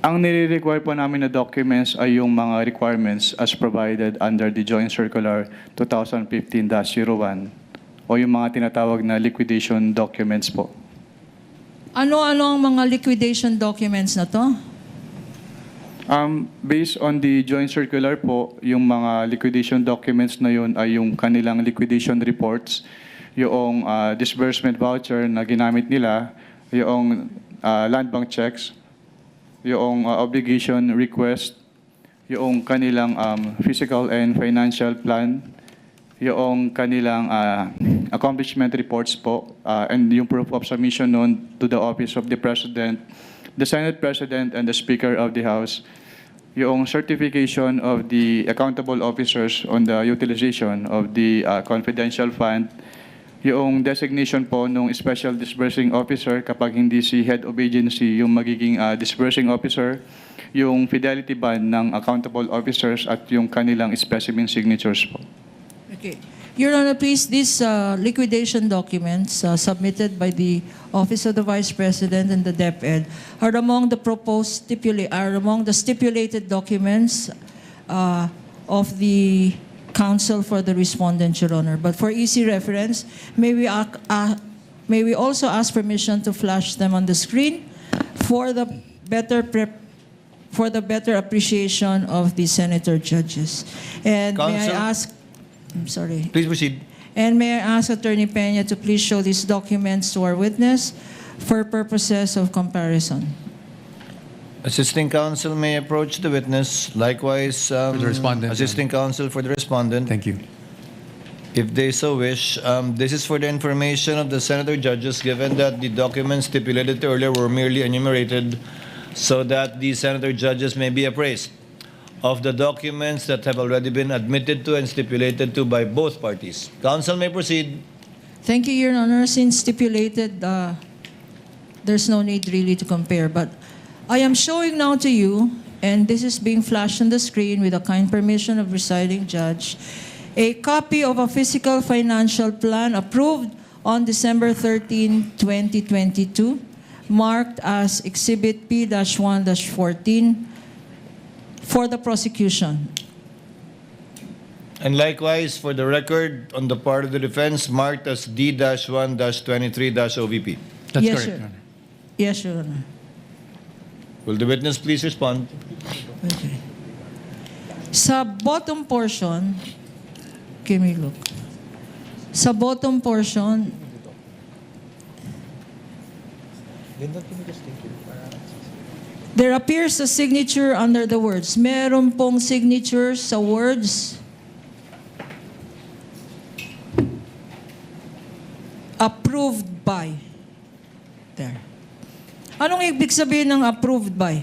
Ang nire-require po namin na documents ay yung mga requirements as provided under the Joint Circular 2015-01 o yung mga tinatawag na liquidation documents po. Ano-ano ang mga liquidation documents na to? Based on the Joint Circular po, yung mga liquidation documents na yun ay yung kanilang liquidation reports, yung disbursement voucher na ginamit nila, yung land bank checks, yung obligation request, yung kanilang physical and financial plan, yung kanilang accomplishment reports po, and yung proof of submission known to the Office of the President, the Senate President, and the Speaker of the House, yung certification of the accountable officers on the utilization of the confidential fund, yung designation po ng special disbursing officer kapag hindi si head of agency yung magiging disbursing officer, yung fidelity bond ng accountable officers at yung kanilang specimen signatures po. Okay. Your Honor, please, these liquidation documents submitted by the Office of the Vice President and the DepEd are among the stipulated documents of the Counsel for the Respondent, Your Honor. But for easy reference, may we also ask permission to flash them on the screen for the better appreciation of the senator judges. And may I ask, I'm sorry. Please proceed. And may I ask Attorney Peña to please show these documents to our witness for purposes of comparison. Assisting counsel may approach the witness. Likewise, the respondent. assisting counsel for the respondent. Thank you. If they so wish, this is for the information of the senator judges, given that the documents stipulated earlier were merely enumerated so that the senator judges may be appraised of the documents that have already been admitted to and stipulated to by both parties. Counsel may proceed. Thank you, Your Honor. Since stipulated, there's no need really to compare. But I am showing now to you, and this is being flashed on the screen with the kind permission of presiding judge, a copy of a fiscal financial plan approved on December 13, 2022, marked as Exhibit P-1-14 for the prosecution. And likewise, for the record, on the part of the defense, marked as D-1-23-OVP. That's Yes, correct, sir. Your Honor. Yes, Your Honor. Will the witness please respond? Okay. Sa bottom portion, give me look. Sa bottom portion, there appears a signature under the words. Meron pong signature sa words. Approved by. There. Anong ibig sabihin ng approved by?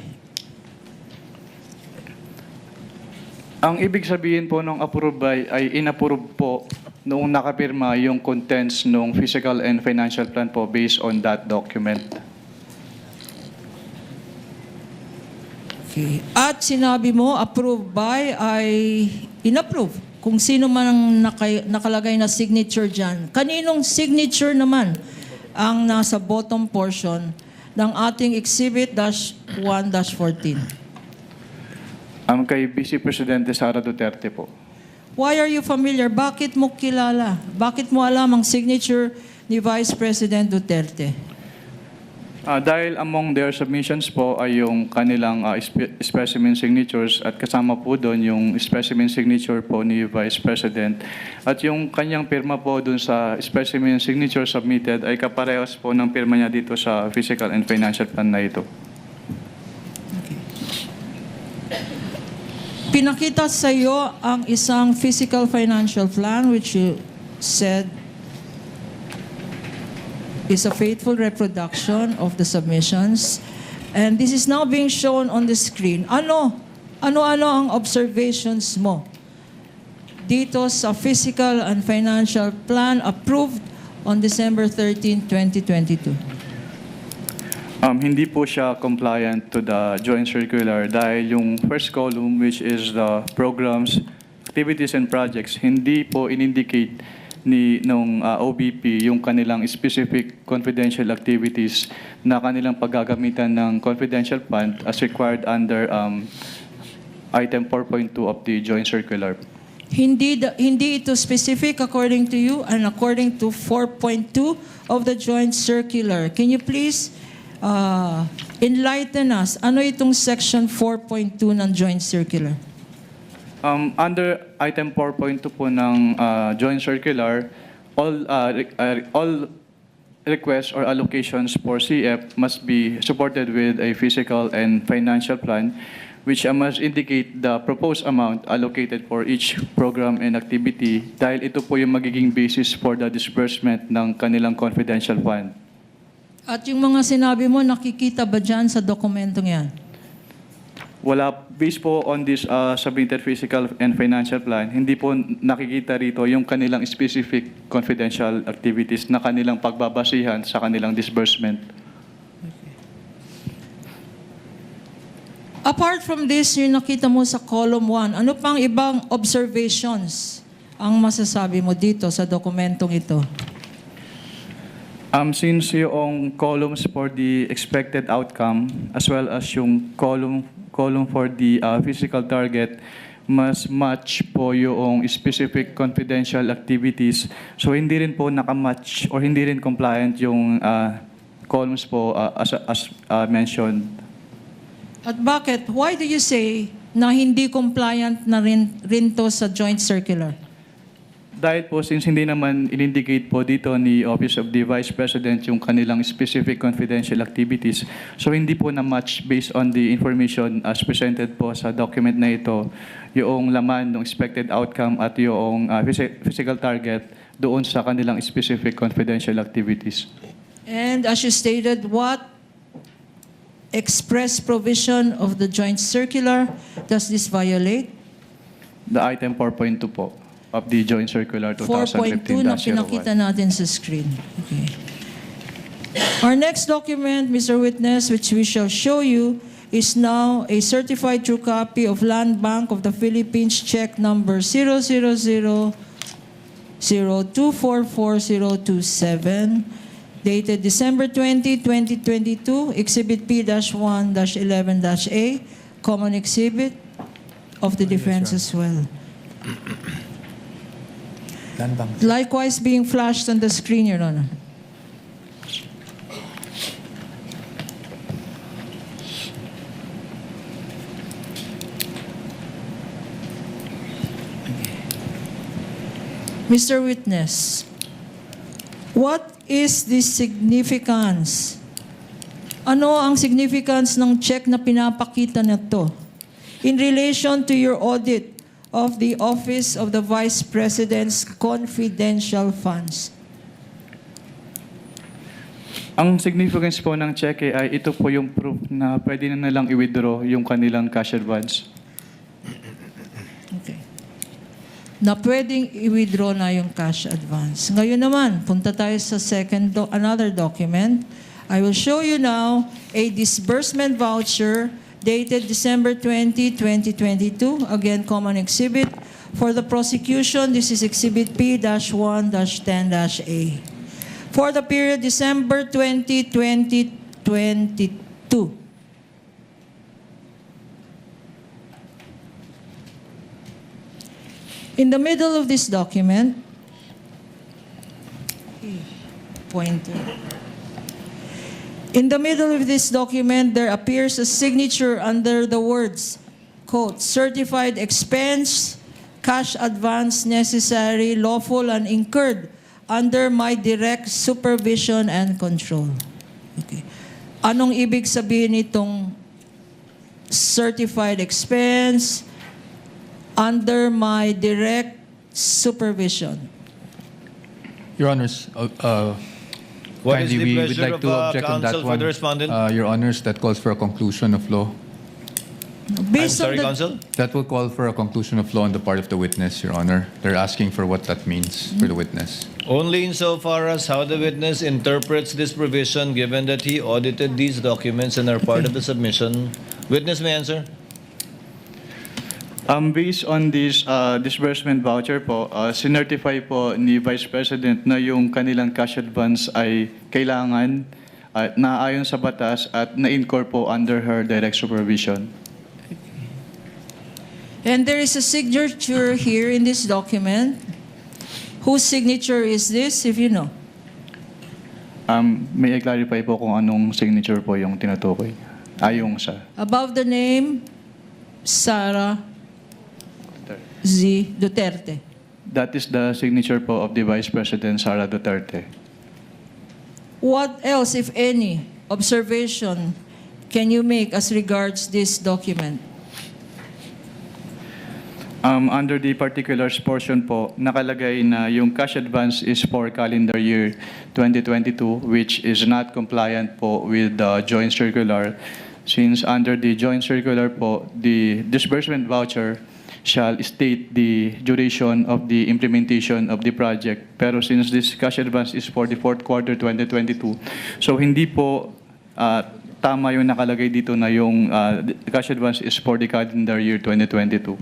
Ang ibig sabihin po ng approve by ay inapprove po noong nakapirma yung contents ng physical and financial plan po based on that document. Okay. At sinabi mo, approved by ay inapprove. Kung sino man ang nakalagay na signature dyan. Kaninong signature naman ang nasa bottom portion ng ating Exhibit -1-14? Kay Vice Presidente Sara Duterte po. Why are you familiar? Bakit mo kilala? Bakit mo alam ang signature ni Vice President Duterte? Dahil among their submissions po ay yung kanilang specimen signatures at kasama po doon yung specimen signature po ni Vice President. At yung kanyang pirma po doon sa specimen signature submitted ay kaparehas po ng pirma niya dito sa physical and financial plan na ito. Pinakita sa iyo ang isang physical financial plan which you said is a faithful reproduction of the submissions. And this is now being shown on the screen. Ano ang observations mo dito sa physical and financial plan approved on December 13, 2022? Hindi po siya compliant to the joint circular dahil yung first column, which is the programs, activities, and projects, hindi po in-indicate nung OVP yung kanilang specific confidential activities na kanilang paggagamitan ng confidential fund as required under item 4.2 of the joint circular. Hindi ito specific according to you and according to 4.2 of the joint circular. Can you please enlighten us? Ano itong section 4.2 ng joint circular? Under item 4.2 po ng joint circular, all requests or allocations for CF must be supported with a physical and financial plan which must indicate the proposed amount allocated for each program and activity dahil ito po yung magiging basis for the disbursement ng kanilang confidential fund. At yung mga sinabi mo, nakikita ba dyan sa dokumentong yan? Wala, based po on this submitted physical and financial plan, hindi po nakikita rito yung kanilang specific confidential activities na kanilang pagbabasihan sa kanilang disbursement. Apart from this, yung nakita mo sa column 1, ano pang ibang observations ang masasabi mo dito sa dokumentong ito? Since yung columns for the expected outcome as well as yung column for the physical target mas match po yung specific confidential activities. So hindi rin po nakamatch or hindi rin compliant yung columns po as mentioned. At bakit? Why do you say na hindi compliant na rin to sa joint circular? Dahil po, since hindi naman in-indicate po dito ni Office of the Vice President yung kanilang specific confidential activities, so hindi po na-match based on the information as presented po sa document na ito, yung laman ng expected outcome at yung physical target doon sa kanilang specific confidential activities. And as you stated, what express provision of the joint circular does this violate? The item 4.2 po of the joint circular 4.2 na pinakita 2015-01. natin sa screen. Okay. Our next document, Mr. Witness, which we shall show you, is now a certified true copy of Land Bank of the Philippines check number 00002444027, dated December 20, 2022, Exhibit P-1-11-A, common exhibit of the defense as well. Likewise being flashed on the screen, Your Honor. Mr. Witness, what is the significance? Ano ang significance ng check na pinapakita na to in relation to your audit of the Office of the Vice President's confidential funds? Ang significance po ng cheque ay ito po yung proof na pwede na nilang i-withdraw yung kanilang cash advance. Okay. Na pwedeng i-withdraw na yung cash advance. Ngayon naman, punta tayo sa another document. I will show you now a disbursement voucher dated December 20, 2022. Again, common exhibit. For the prosecution, this is Exhibit P-1-10-A. For the period December 20, 2022. In the middle of this document, pointer. In the middle of this document, there appears a signature under the words, quote, certified expense, cash advance necessary, lawful, and incurred under my direct supervision and control. Okay. Anong ibig sabihin nitong certified expense under my direct supervision? Your Honors, What is kindly, the we would pleasure like of to object on that counsel for one. the respondent? Your Honors, that calls for a conclusion of law. I'm Based sorry, on the, counsel? That will call for a conclusion of law on the part of the witness, Your Honor. They're asking for what that means for the witness. Only insofar as how the witness interprets this provision, given that he audited these documents and are part of the submission. Witness may answer. Based on this disbursement voucher po, sinertify po ni Vice President na yung kanilang cash advance ay kailangan at naayon sa batas at na-incur po under her direct supervision. And there is a signature here in this document. Whose signature is this, if you know? May i-clarify po kung anong signature po yung tinutukoy. Ayong sa Above the name, Sara Z. Duterte. That is the signature po of the Vice President Sara Duterte. What else, if any, observation can you make as regards this document? Under the particulars portion po, nakalagay na yung cash advance is for calendar year 2022, which is not compliant po with the joint circular. Since under the joint circular po, the disbursement voucher shall state the duration of the implementation of the project. Pero since this cash advance is for the fourth quarter 2022, so hindi po tama yung nakalagay dito na yung cash advance is for the calendar year 2022.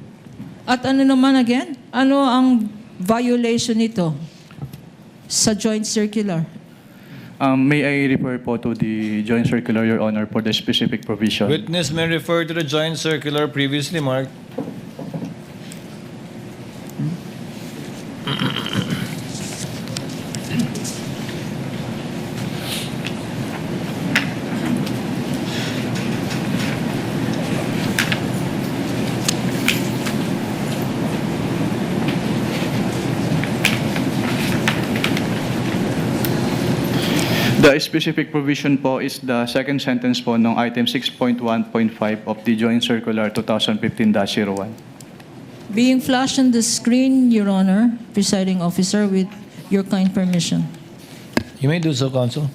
At ano naman again? Ano ang violation nito sa joint circular? May I refer po to the joint circular, Your Honor, for the specific provision? Witness may refer to the joint circular previously marked. The specific provision po is the second sentence po ng item 6.1.5 of the joint circular 2015-01. Being flashed on the screen, Your Honor, presiding officer, with your kind permission. You may do so, Counsel.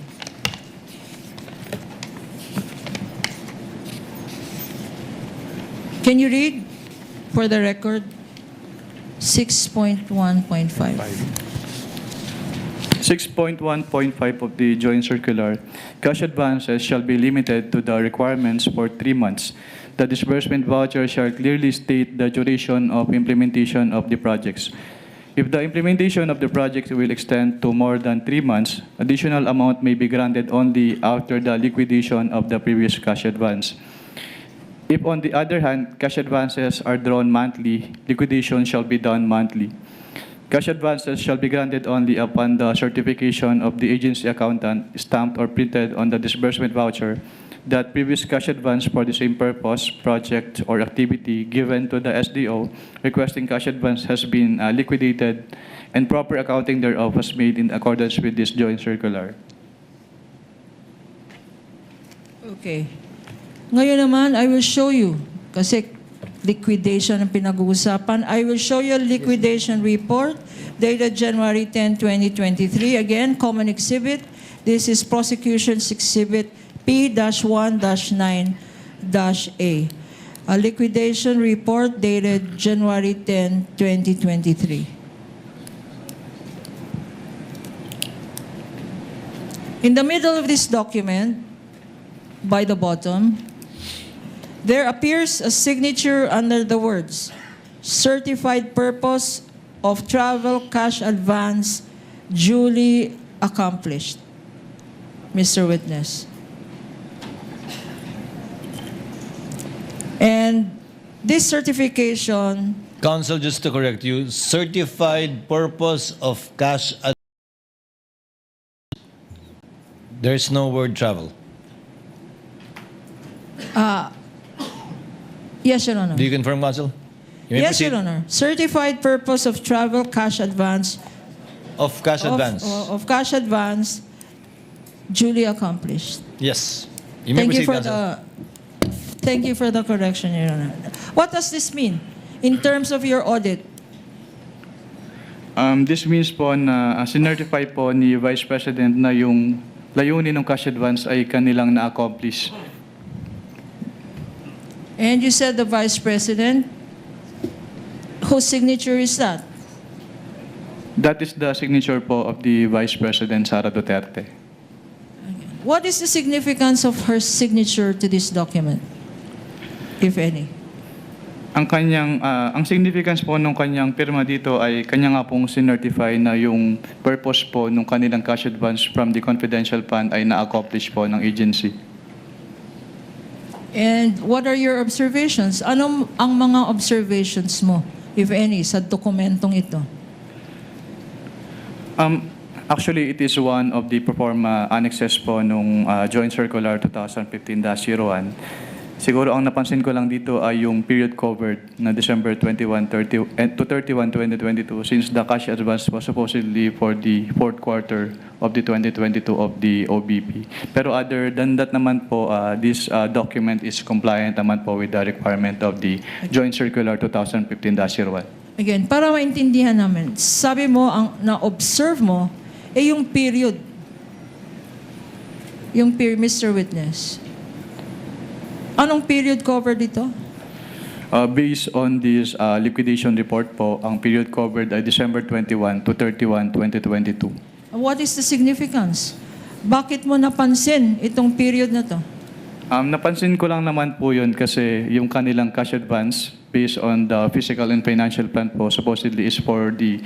Can you read, for the record, 6.1.5? 6.1.5 of the joint circular, cash advances shall be limited to the requirements for 3 months. The disbursement voucher shall clearly state the duration of implementation of the projects. If the implementation of the project will extend to more than 3 months, additional amount may be granted only after the liquidation of the previous cash advance. If, on the other hand, cash advances are drawn monthly, liquidation shall be done monthly. Cash advances shall be granted only upon the certification of the agency accountant stamped or printed on the disbursement voucher that previous cash advance for the same purpose, project, or activity given to the SDO requesting cash advance has been liquidated and proper accounting thereof was made in accordance with this joint circular. Okay. Ngayon naman, I will show you, kasi liquidation ang pinag-uusapan. I will show you a liquidation report dated January 10, 2023. Again, common exhibit. This is prosecution's exhibit P-1-9-A. A liquidation report dated January 10, 2023. In the middle of this document, by the bottom, there appears a signature under the words, certified purpose of travel cash advance duly accomplished. Mr. Witness. And this certification, Counsel, just to correct you, certified purpose of cash advance. There's no word travel. yes, Your Honor. Do you confirm, Counsel? You may Yes, proceed. Your Honor. Certified purpose of travel cash advance Of cash advance. of cash advance duly accomplished. Yes. You may proceed, Counsel. Thank you for the correction, Your Honor. What does this mean in terms of your audit? This means po na sinertify po ni Vice President na yung layunin ng cash advance ay kanilang na-accomplish. And you said the Vice President, whose signature is that? That is the signature po of the Vice President Sara Duterte. What is the significance of her signature to this document, if any? Ang significance po nung kanyang pirma dito ay kanya nga pong sinertify na yung purpose po nung kanilang cash advance from the confidential fund ay na-accomplish po ng agency. And what are your observations? Anong ang mga observations mo, if any, sa dokumentong ito? Actually, it is one of the proforma annexes po nung Joint Circular 2015-01. Siguro ang napansin ko lang dito ay yung period covered na December 21 to 31, 2022 since the cash advance was supposedly for the fourth quarter of the 2022 of the OVP. Pero other than that naman po, this document is compliant naman po with the requirement of the Joint Circular 2015-01. Again, para maintindihan namin, sabi mo, ang na-observe mo, yung period. Yung period, Mr. Witness. Anong period covered dito? Based on this liquidation report po, ang period covered ay December 21 to 31, 2022. What is the significance? Bakit mo napansin itong period na to? Napansin ko lang naman po yun kasi yung kanilang cash advance based on the physical and financial plan po supposedly is for the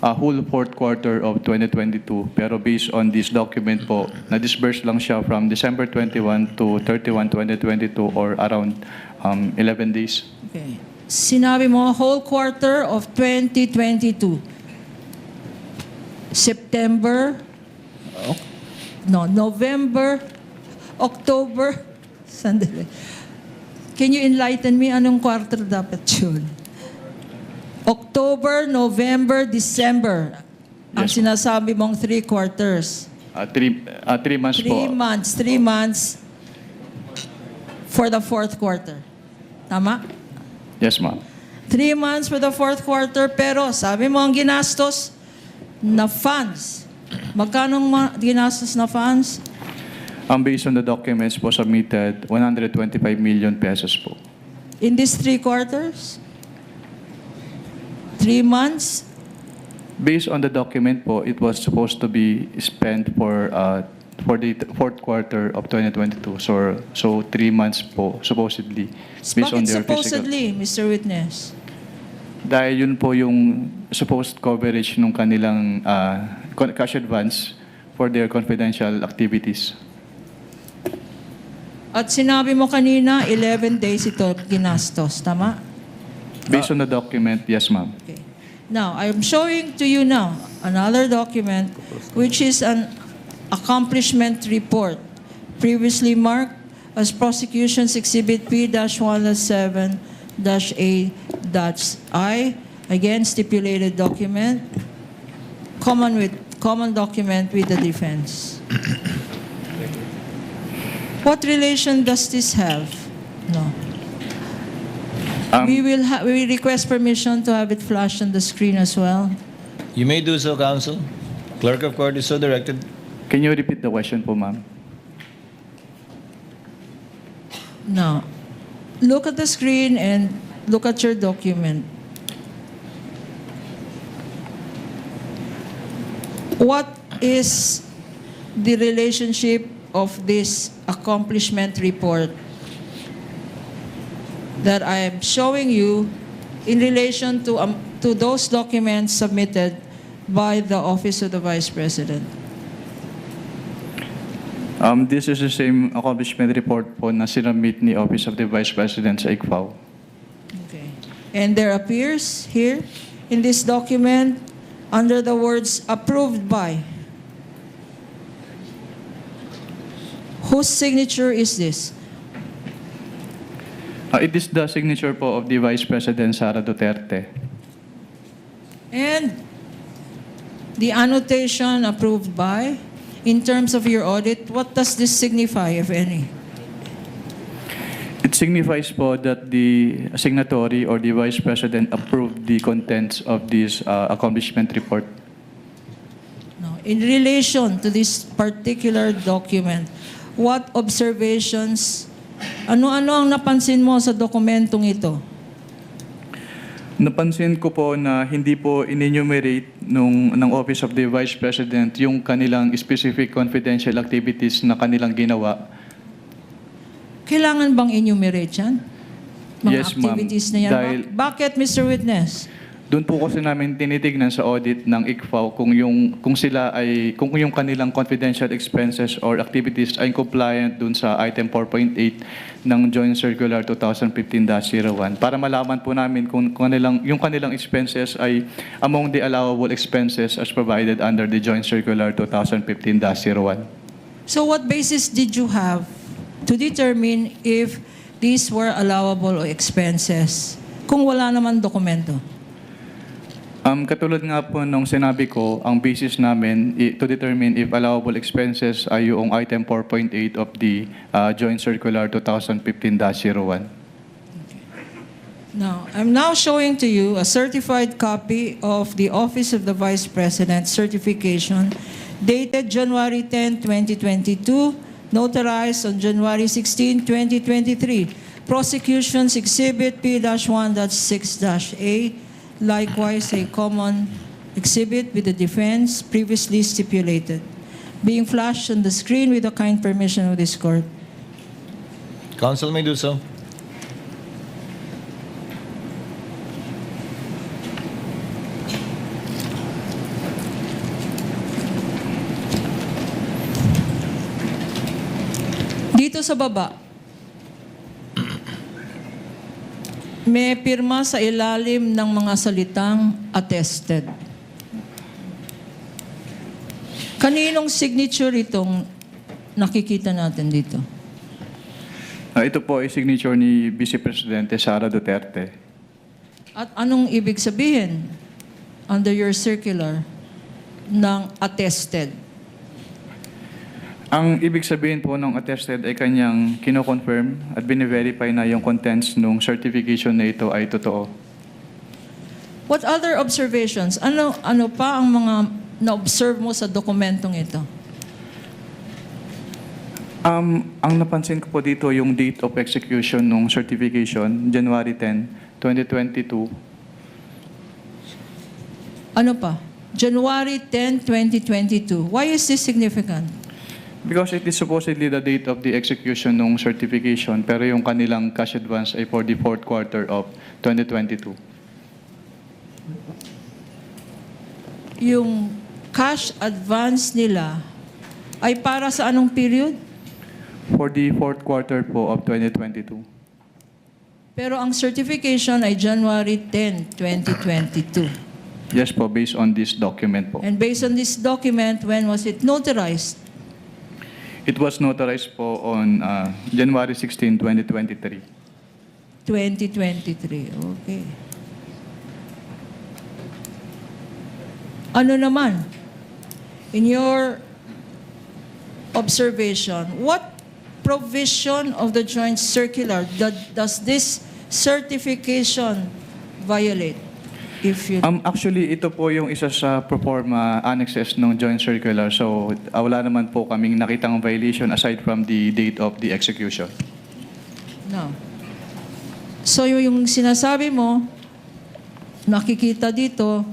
whole fourth quarter of 2022. Pero based on this document po, na-disburse lang siya from December 21 to 31, 2022 or around 11 days. Okay. Sinabi mo, whole quarter of 2022. September, November, October, sandali. Can you enlighten me anong quarter dapat yun? October, November, December. Ang Yes, sinasabi mong 3 quarters. 3 months po. 3 months for the fourth quarter. Tama? Yes, ma'am. 3 months for the fourth quarter, pero sabi mo ang ginastos na funds. Magkano ang ginastos na funds? Based on the documents po submitted, 125 million pesos po. In these 3 quarters? 3 months? Based on the document po, it was supposed to be spent for the fourth quarter of 2022. So 3 months po, supposedly. Based on Bakit their supposedly, Mr. Witness? Dahil yun po yung supposed coverage ng kanilang cash advance for their confidential activities. At sinabi mo kanina, 11 days ito ginastos. Tama? Based on the document, yes, ma'am. Okay. Now, I'm showing to you now another document which is an accomplishment report previously marked as Prosecution's Exhibit P-107-A-I. Again, stipulated document. Common document with the defense. What relation does this have? No. We request permission to have it flashed on the screen as well. You may do so, counsel. Clerk of court is so directed. Can you repeat the question po, ma'am? Now, look at the screen and look at your document. What is the relationship of this accomplishment report that I am showing you in relation to those documents submitted by the Office of the Vice President? This is the same accomplishment report po na sinubmit ni Office of the Vice President sa ICFAO. Okay. And there appears here in this document under the words approved by. Whose signature is this? It is the signature po of the Vice President Sara Duterte. And the annotation approved by, in terms of your audit, what does this signify, if any? It signifies po that the signatory or the Vice President approved the contents of this accomplishment report. No. In relation to this particular document, what observations, ano-ano ang napansin mo sa dokumentong ito? Napansin ko po na hindi po in-enumerate ng Office of the Vice President yung kanilang specific confidential activities na kanilang ginawa. Kailangan bang enumerate yan? mga Yes, ma'am. activities na yan. Dahil- Bakit, Mr. Witness? Doon po kasi namin tinitignan sa audit ng ICFAO kung yung kanilang confidential expenses or activities ay compliant doon sa item 4.8 ng Joint Circular 2015-01 para malaman po namin kung yung kanilang expenses ay among the allowable expenses as provided under the Joint Circular 2015-01. So what basis did you have to determine if these were allowable expenses kung wala naman dokumento? Katulad nga po nung sinabi ko, ang basis namin to determine if allowable expenses ay yung item 4.8 of the Joint Circular 2015-01. Now, I'm now showing to you a certified copy of the Office of the Vice President certification dated January 10, 2022, notarized on January 16, 2023. Prosecution's Exhibit P-1.6-A, likewise a common exhibit with the defense previously stipulated, being flashed on the screen with the kind permission of this court. Counsel may do so. Dito sa baba, may pirma sa ilalim ng mga salitang attested. Kaninong signature itong nakikita natin dito? Ito po ay signature ni Vice Presidente Sara Duterte. At anong ibig sabihin under your circular ng attested? Ang ibig sabihin po ng attested ay kanyang kino-confirm at bine-verify na yung contents ng certification na ito ay totoo. What other observations? Ano pa ang mga na-observe mo sa dokumentong ito? Ang napansin ko po dito yung date of execution ng certification, January 10, 2022. Ano pa? January 10, 2022. Why is this significant? Because it is supposedly the date of the execution ng certification, pero yung kanilang cash advance ay for the fourth quarter of 2022. Yung cash advance nila ay para sa anong period? For the fourth quarter po of 2022. Pero ang certification ay January 10, 2022. Yes po, based on this document po. And based on this document, when was it notarized? It was notarized po on January 16, 2023. 2023. Okay. Ano naman? In your observation, what provision of the joint circular does this certification violate? If you Actually, ito po yung isa sa proforma annexes ng joint circular. So, wala naman po kaming nakitang violation aside from the date of the execution. No. So yung sinasabi mo, nakikita dito,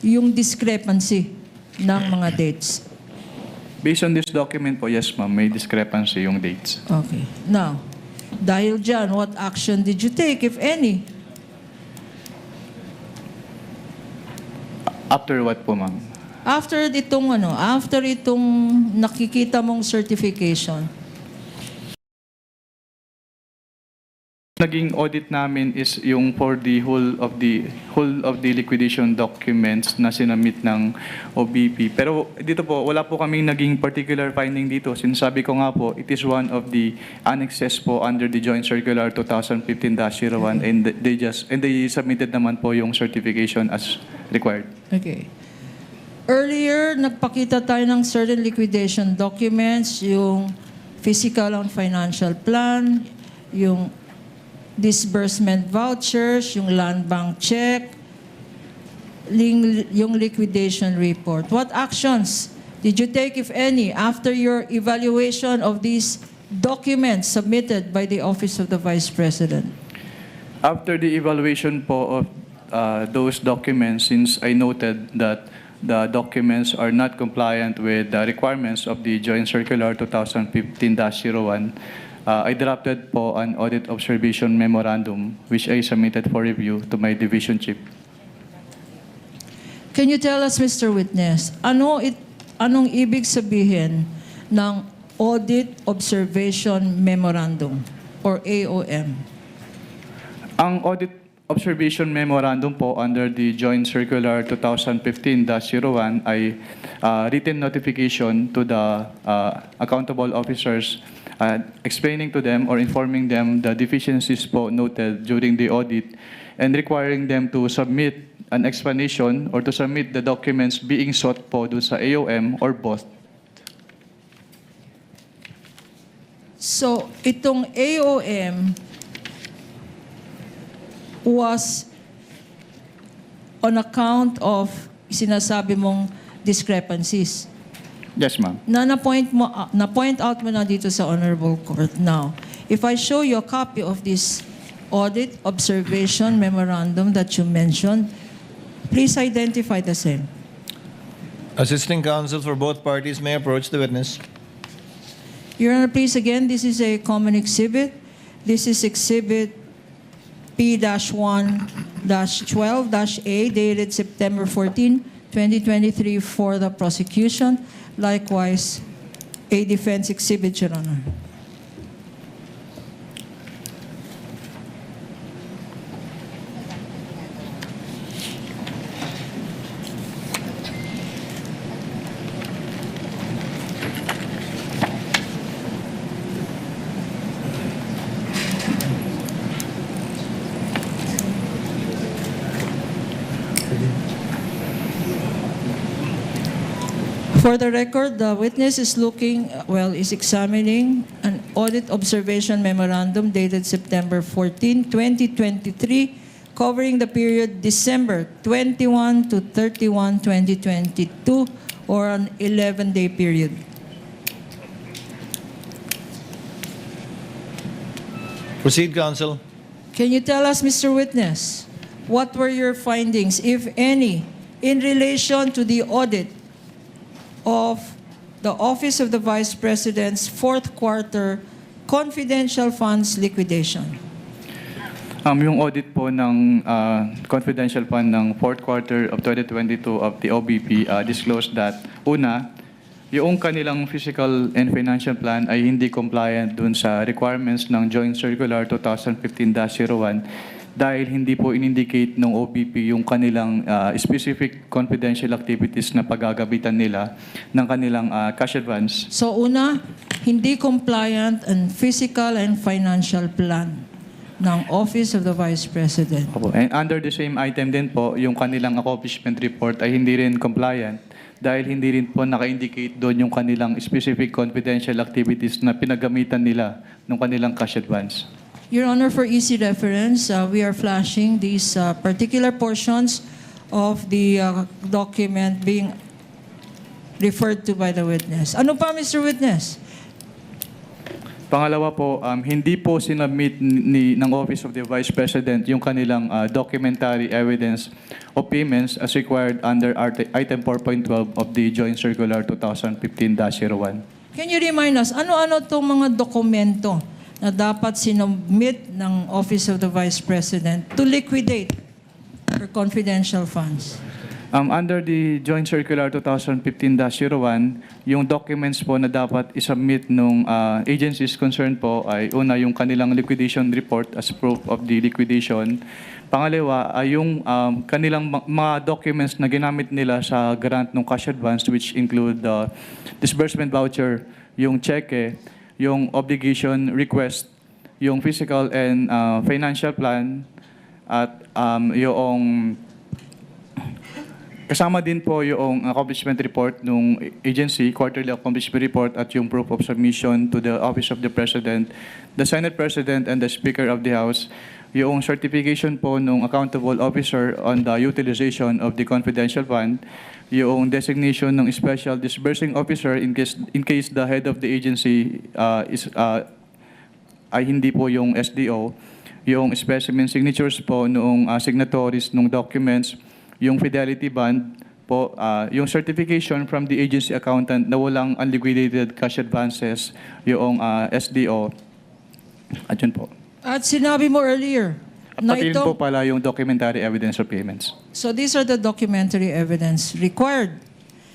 yung discrepancy ng mga dates. Based on this document po, yes ma'am, may discrepancy yung dates. Okay. Now, dahil dyan, what action did you take, if any? After what po ma'am? After itong nakikita mong certification, Naging audit namin is yung for the whole of the liquidation documents na sinamit ng OVP. Pero dito po, wala po kaming naging particular finding dito. Sinasabi ko nga po, it is one of the annexes po under the Joint Circular 2015-01 and they submitted naman po yung certification as required. okay. Earlier, nagpakita tayo ng certain liquidation documents, yung physical and financial plan, yung disbursement vouchers, yung land bank check, yung liquidation report. What actions did you take, if any, after your evaluation of these documents submitted by the Office of the Vice President? After the evaluation po of those documents, since I noted that the documents are not compliant with the requirements of the Joint Circular 2015-01, I drafted po an audit observation memorandum which I submitted for review to my division chief. Can you tell us, Mr. Witness, anong ibig sabihin ng Audit Observation Memorandum or AOM? Ang audit observation memorandum po under the Joint Circular 2015-01 ay written notification to the accountable officers explaining to them or informing them the deficiencies po noted during the audit and requiring them to submit an explanation or to submit the documents being sought po doon sa AOM or both. So, itong AOM was on account of sinasabi mong discrepancies. Yes, ma'am. Na-point out mo na dito sa Honorable Court. Now, if I show you a copy of this Audit Observation Memorandum that you mentioned, please identify the same. Assisting counsel for both parties may approach the witness. Your Honor, please again, this is a common exhibit. This is exhibit P-1-12-A dated September 14, 2023 for the prosecution. Likewise, a defense exhibit, Your Honor. For the record, the witness is examining an audit observation memorandum dated September 14, 2023, covering the period December 21 to 31, 2022, or an 11-day period. Proceed, counsel. Can you tell us, Mr. Witness, what were your findings, if any, in relation to the audit of the Office of the Vice President's fourth quarter confidential funds liquidation? Yung audit po ng confidential fund ng fourth quarter of 2022 of the OVP disclosed that, una, yung kanilang physical and financial plan ay hindi compliant dun sa requirements ng Joint Circular 2015-01 dahil hindi po in-indicate ng OVP yung kanilang specific confidential activities na paggagabitan nila ng kanilang cash advance. So una, hindi compliant ang physical and financial plan ng Office of the Vice President. Opo. And under the same item din po, yung kanilang accomplishment report ay hindi rin compliant dahil hindi rin po naka-indicate doon yung kanilang specific confidential activities na pinagamitan nila ng kanilang cash advance. Your Honor, for easy reference, we are flashing these particular portions of the document being referred to by the witness. Ano pa, Mr. Witness? Pangalawa po, hindi po sinubmit ng Office of the Vice President yung kanilang documentary evidence of payments as required under Item 4.12 of the Joint Circular 2015-01. Can you remind us, ano-ano itong mga dokumento na dapat sinubmit ng Office of the Vice President to liquidate for confidential funds? Under the Joint Circular 2015-01, yung documents po na dapat isubmit ng agencies concerned po ay una yung kanilang liquidation report as proof of the liquidation. Pangalawa ay yung kanilang mga documents na ginamit nila sa grant ng cash advance which include the disbursement voucher, yung cheque, yung obligation request, yung physical and financial plan, at yung kasama din po yung accomplishment report ng agency, quarterly accomplishment report, at yung proof of submission to the Office of the President, the Senate President, and the Speaker of the House, yung certification po ng accountable officer on the utilization of the confidential fund, yung designation ng special disbursing officer in case the head of the agency ay hindi po yung SDO, yung specimen signatures po noong signatories ng documents, yung fidelity bond po, yung certification from the agency accountant na walang unliquidated cash advances, yung SDO, At yun po. At sinabi mo earlier na Pati yun po ito, pala yung documentary evidence of payments. so these are the documentary evidence required.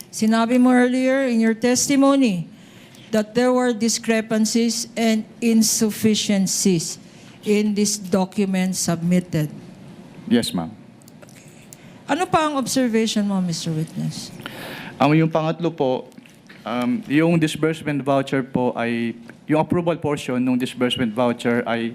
Sinabi mo earlier in your testimony that there were discrepancies and insufficiencies in this document submitted. Yes, ma'am. Ano pa ang observation mo, Mr. Witness? Yung pangatlo po, yung disbursement voucher po ay, yung approval portion ng disbursement voucher ay,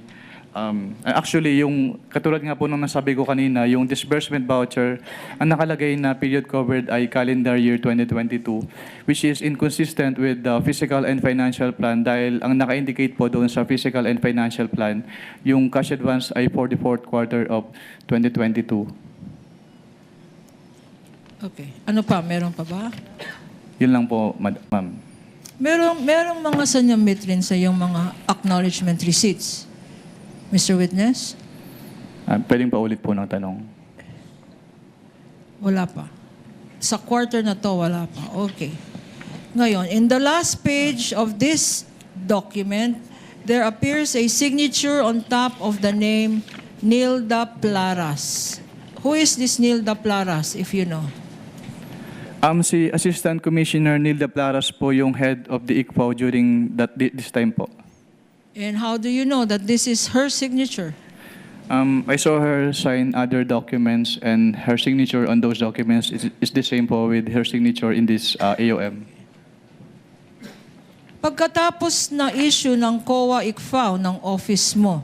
actually, yung katulad nga po nung nasabi ko kanina, yung disbursement voucher, ang nakalagay na period covered ay calendar year 2022, which is inconsistent with the physical and financial plan dahil ang naka-indicate po doon sa physical and financial plan, yung cash advance ay for the fourth quarter of 2022. Okay. Ano pa? Meron pa ba? Yun lang po, ma'am. Merong mga sanyamit rin sa yung mga acknowledgement receipts. Mr. Witness? Pwedeng pa ulit po ng tanong. Wala pa. Sa quarter na to, wala pa. Okay. Ngayon, in the last page of this document, there appears a signature on top of the name Nilda Plaras. Who is this Nilda Plaras, if you know? Si Assistant Commissioner Nilda Plaras po yung head of the ICFAO during this time po. And how do you know that this is her signature? I saw her sign other documents and her signature on those documents is the same po with her signature in this AOM. Pagkatapos na issue ng COA-ICFAO ng office mo,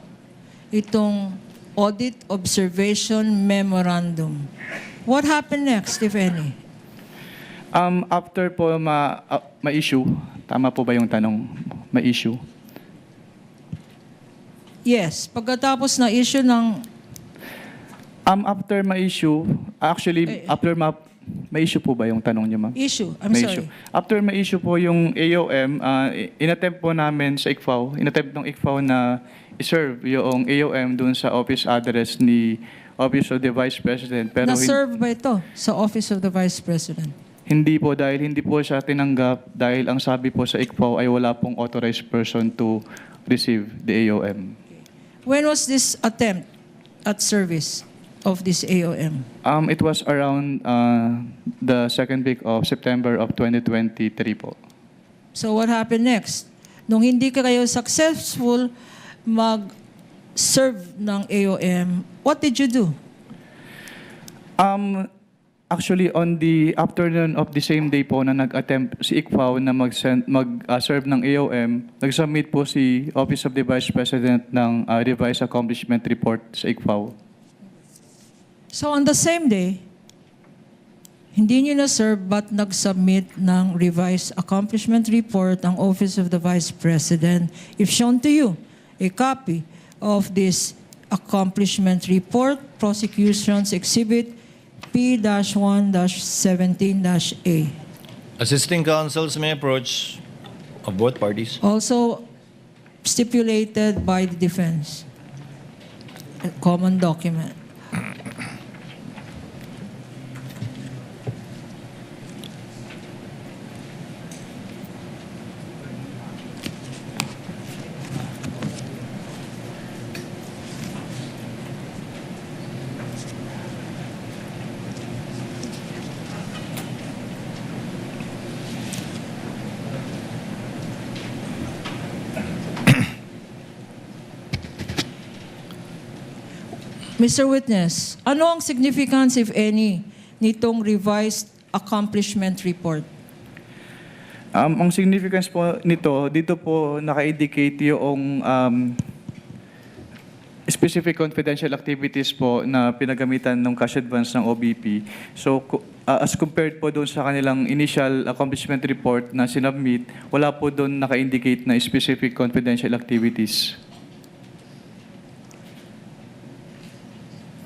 itong Audit Observation Memorandum, what happened next, if any? After po ma-issue, tama po ba yung tanong? Ma-issue? Yes, pagkatapos na issue ng After ma-issue, actually, after ma-issue po ba yung tanong niyo, ma'am? issue, I'm May sorry. issue. After ma-issue po yung AOM, inattempt po namin sa ICFAO, inattempt ng ICFAO na i-serve yung AOM dun sa office address ni Office of the Vice President. Pero Na-serve ba ito sa Office of the Vice President? hindi po dahil hindi po siya tinanggap dahil ang sabi po sa ICFAO ay wala pong authorized person to receive the AOM. When was this attempt at service of this AOM? It was around the second week of September of 2023 po. So what happened next? Nung hindi kayo successful mag-serve ng AOM, what did you do? Actually, on the afternoon of the same day po na nag-attempt si ICFAO na mag-serve ng AOM, nag-submit po si Office of the Vice President ng revised accomplishment report sa ICFAO. So on the same day, hindi nyo na-serve but nag-submit ng revised accomplishment report ang Office of the Vice President. If shown to you a copy of this accomplishment report, Prosecution's Exhibit P-1-17-A. Assisting counsels may approach of both parties. Also stipulated by the defense. A common document. Mr. Witness, ano ang significance, if any, nitong revised accomplishment report? Ang significance po nito, dito po naka-indicate yung specific confidential activities po na pinagamitan ng cash advance ng OVP. So, as compared po doon sa kanilang initial accomplishment report na sinubmit, wala po doon naka-indicate na specific confidential activities.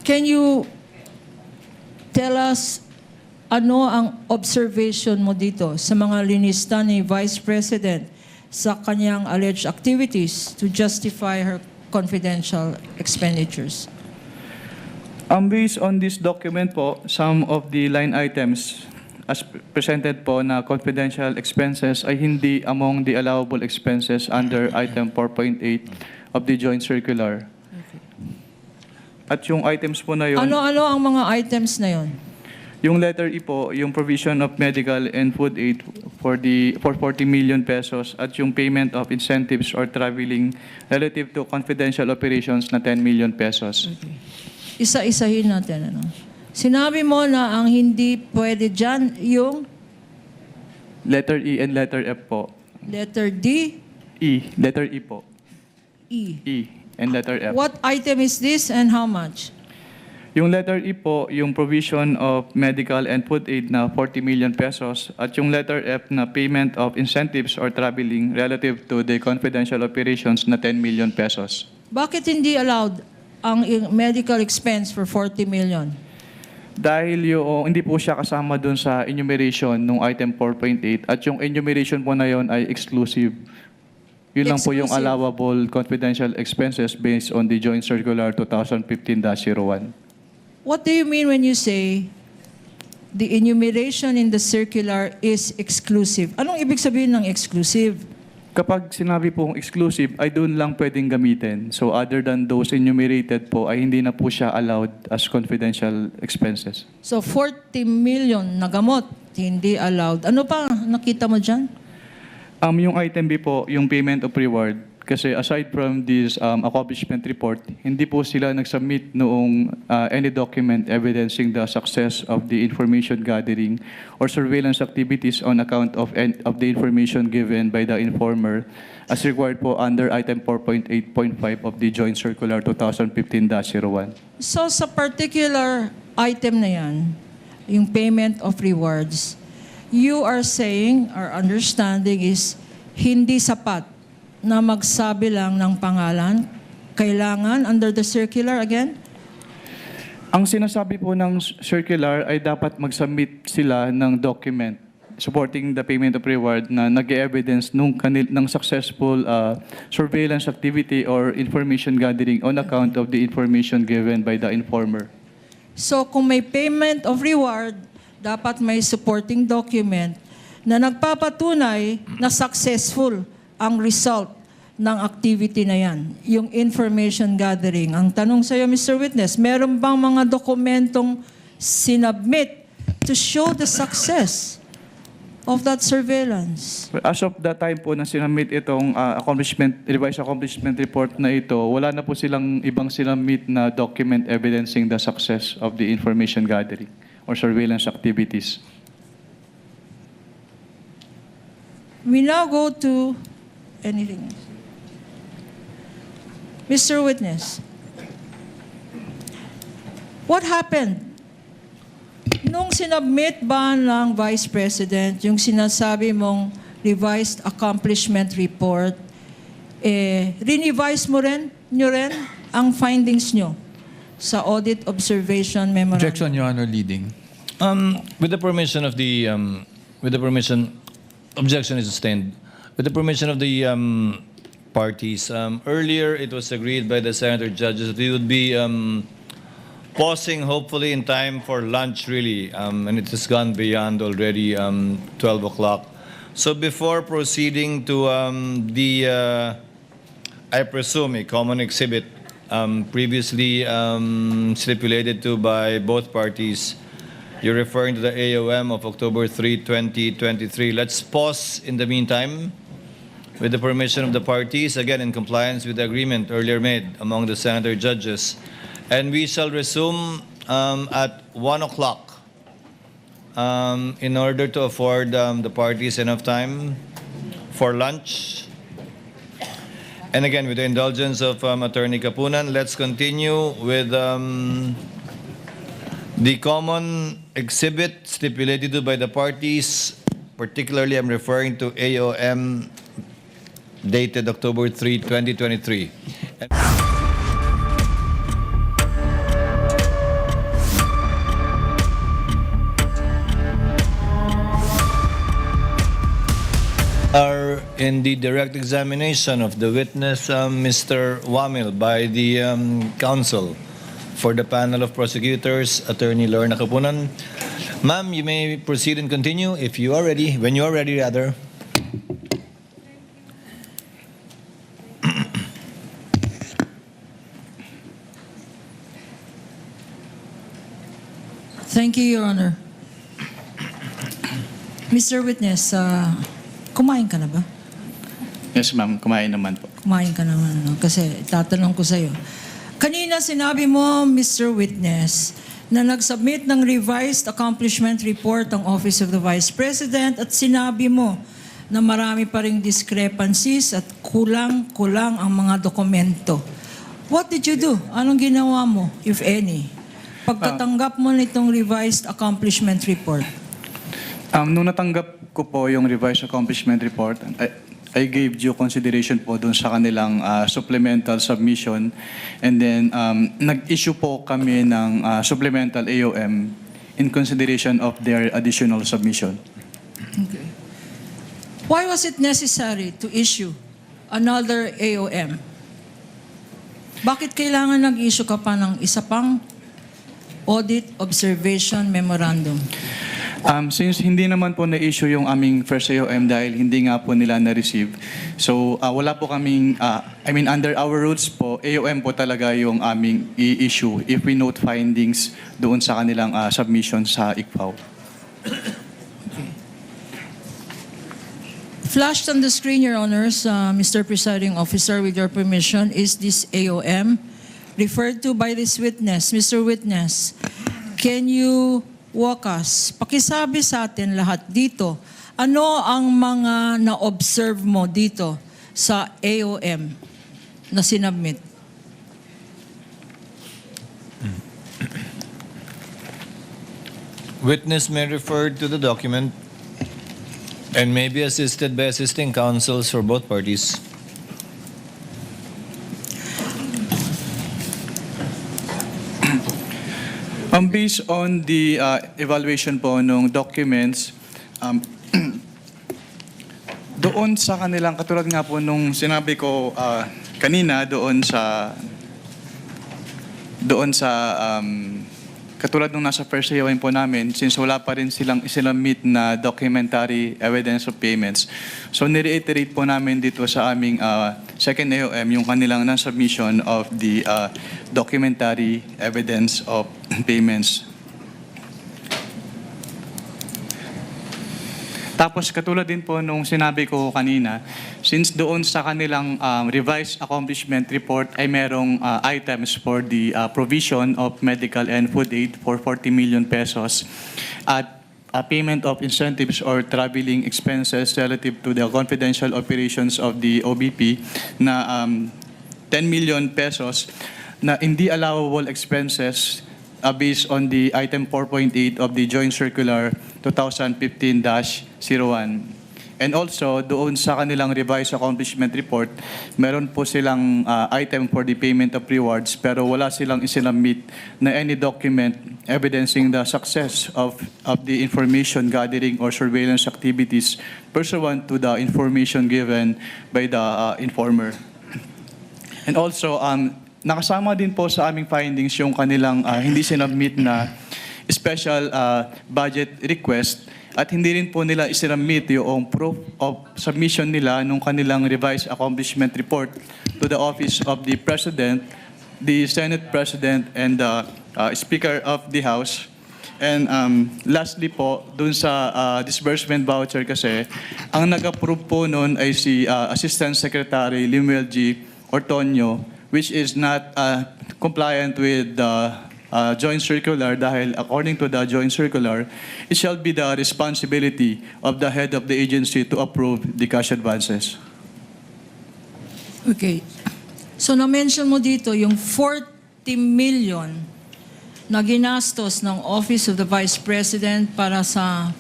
Can you tell us ano ang observation mo dito sa mga linista ni Vice President sa kanyang alleged activities to justify her confidential expenditures? Based on this document po, some of the line items as presented po na confidential expenses ay hindi among the allowable expenses under item 4.8 of the joint circular. At yung items po na yun, Ano-ano ang mga items na yon? yung letter E po, yung provision of medical and food aid for 40 million pesos at yung payment of incentives or traveling relative to confidential operations na 10 million pesos. Isa-isahin natin. Ano? Sinabi mo na ang hindi pwede dyan yung Letter E and letter F po. letter D, Letter E po. E. E and letter F. What item is this and how much? Yung letter E po, yung provision of medical and food aid na 40 million pesos at yung letter F na payment of incentives or traveling relative to the confidential operations na 10 million pesos. Bakit hindi allowed ang medical expense for 40 million? Dahil yung hindi po siya kasama dun sa enumeration nung item 4.8 at yung enumeration po na yon ay exclusive. Yun lang po yung Exclusive. allowable confidential expenses based on the Joint Circular 2015-01. What do you mean when you say the enumeration in the circular is exclusive? Anong ibig sabihin ng exclusive? Kapag sinabi pong exclusive, ay doon lang pwedeng gamitin. So other than those enumerated po, ay hindi na po siya allowed as confidential expenses. So 40 million na gamot, hindi allowed. Ano pa nakita mo dyan? Yung item B po, yung payment of reward, kasi aside from this accomplishment report, hindi po sila nag-submit noong any document evidencing the success of the information gathering or surveillance activities on account of the information given by the informer as required po under item 4.8.5 of the Joint Circular 2015-01. So sa particular item na yan, yung payment of rewards, you are saying, our understanding is, hindi sapat na magsabi lang ng pangalan, kailangan under the circular again? Ang sinasabi po ng circular ay dapat mag-submit sila ng document supporting the payment of reward na nag-evidence ng successful surveillance activity or information gathering on account of the information given by the informer. So kung may payment of reward, dapat may supporting document na nagpapatunay na successful ang result ng activity na yan, yung information gathering. Ang tanong sa iyo, Mr. Witness, meron bang mga dokumentong sinubmit to show the success of that surveillance? As of that time po na sinamit itong revised accomplishment report na ito, wala na po silang ibang sinamit na document evidencing the success of the information gathering or surveillance activities. We now go to anything else. Mr. Witness, what happened? Nung sinubmit ba ng Vice President yung sinasabi mong revised accomplishment report, rinevise nyo rin ang findings nyo sa audit observation memorandum? Objection, Your Honor, leading. With the permission of the, objection is sustained. With the permission of the parties, earlier it was agreed by the senator judges that we would be pausing hopefully in time for lunch really, and it has gone beyond already 12 o'clock. So before proceeding to I presume, a common exhibit previously stipulated to by both parties, you're referring to the AOM of October 3, 2023. Let's pause in the meantime with the permission of the parties, again in compliance with the agreement earlier made among the senator judges. And we shall resume at 1 o'clock in order to afford the parties enough time for lunch. And again, with the indulgence of Attorney Kapunan, let's continue with the common exhibit stipulated to by the parties. Particularly, I'm referring to AOM dated October 3, 2023. Are in the direct examination of the witness, Mr. Wamil, by the counsel for the panel of prosecutors, Attorney Lorna Kapunan. Ma'am, you may proceed and continue if you are ready, when you are ready, rather. Thank you, Your Honor. Mr. Witness, kumain ka na ba? Yes, ma'am. Kumain naman po. Kumain ka naman, no? Kasi tatanong ko sa'yo. Kanina sinabi mo, Mr. Witness, na nag-submit ng revised accomplishment report ang Office of the Vice President at sinabi mo na marami pa ring discrepancies at kulang-kulang ang mga dokumento. What did you do? Anong ginawa mo, if any, pagkatanggap mo nitong revised accomplishment report? Nung natanggap ko po yung revised accomplishment report, I gave due consideration po dun sa kanilang supplemental submission. And then, nag-issue po kami ng supplemental AOM in consideration of their additional submission. Okay. Why was it necessary to issue another AOM? Bakit kailangan nag-issue ka pa ng isa pang audit observation memorandum? Since hindi naman po na-issue yung aming first AOM dahil hindi nga po nila na-receive, so wala po kaming, under our rules po, AOM po talaga yung aming i-issue if we note findings doon sa kanilang submission sa ICFAO. Flashed on the screen, Your Honors, Mr. Presiding Officer, with your permission, is this AOM referred to by this witness. Mr. Witness, can you walk us, pakisabi sa atin lahat dito, ano ang mga na-observe mo dito sa AOM na sinubmit? Witness may refer to the document and may be assisted by assisting counsels for both parties. Based on the evaluation po ng documents, doon sa kanilang, katulad nga po nung sinabi ko kanina, doon sa katulad nung nasa first AOM po namin, since wala pa rin silang meet na documentary evidence of payments. So nireiterate po namin dito sa aming second AOM yung kanilang non-submission of the documentary evidence of payments. Tapos katulad din po nung sinabi ko kanina, since doon sa kanilang revised accomplishment report ay merong items for the provision of medical and food aid for 40 million pesos at payment of incentives or traveling expenses relative to the confidential operations of the OVP na 10 million pesos na hindi allowable expenses based on the item 4.8 of the Joint Circular 2015-01. And also, doon sa kanilang revised accomplishment report, meron po silang item for the payment of rewards pero wala silang isinamit na any document evidencing the success of the information gathering or surveillance activities pursuant to the information given by the informer. And also, nakasama din po sa aming findings yung kanilang hindi sinubmit na special budget request at hindi rin po nila isinubmit yung proof of submission nila nung kanilang revised accomplishment report to the Office of the President, the Senate President, and the Speaker of the House. And lastly po, dun sa disbursement voucher kasi, ang nag-approve po nun ay si Assistant Secretary Limuel G. Ortonio, which is not compliant with the joint circular dahil according to the joint circular, it shall be the responsibility of the head of the agency to approve the cash advances. Okay. So na-mention mo dito yung 40 million na ginastos ng Office of the Vice President para sa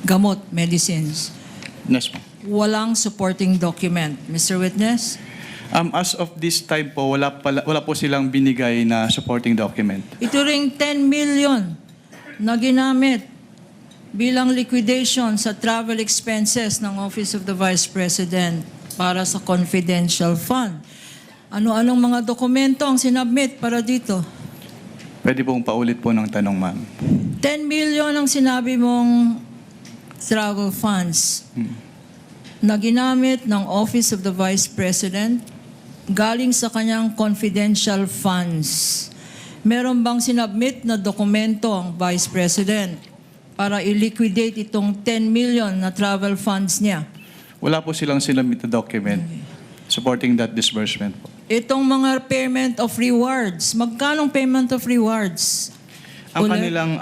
gamot, medicines. Yes, ma'am. Walang supporting document. Mr. Witness? As of this time po, wala po silang binigay na supporting document. Ito ring 10 million na ginamit bilang liquidation sa travel expenses ng Office of the Vice President para sa confidential fund. Ano-anong mga dokumento ang sinubmit para dito? Pwede pong paulit po ng tanong, ma'am. 10 million ang sinabi mong travel funds na ginamit ng Office of the Vice President galing sa kanyang confidential funds. Meron bang sinubmit na dokumento ang Vice President para i-liquidate itong 10 million na travel funds niya? Wala po silang sinabit na document supporting that disbursement po. Itong mga payment of rewards, magkanong payment of rewards? Ang Ulit. kanilang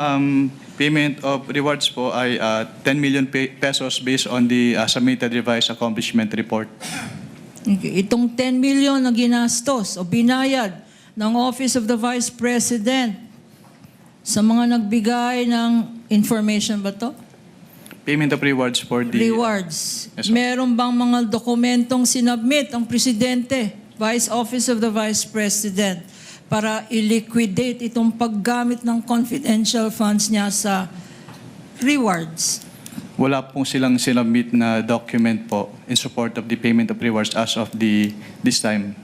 payment of rewards po ay 10 million pesos based on the submitted revised accomplishment report. Okay. Itong 10 million na ginastos o binayad ng Office of the Vice President sa mga nagbigay ng information ba to? Payment of rewards for the... Rewards. Yes, sir. Meron bang mga dokumentong sinubmit ang Presidente, Vice Office of the Vice President, para i-liquidate itong paggamit ng confidential funds niya sa rewards? Wala pong silang sinubmit na document po in support of the payment of rewards as of this time.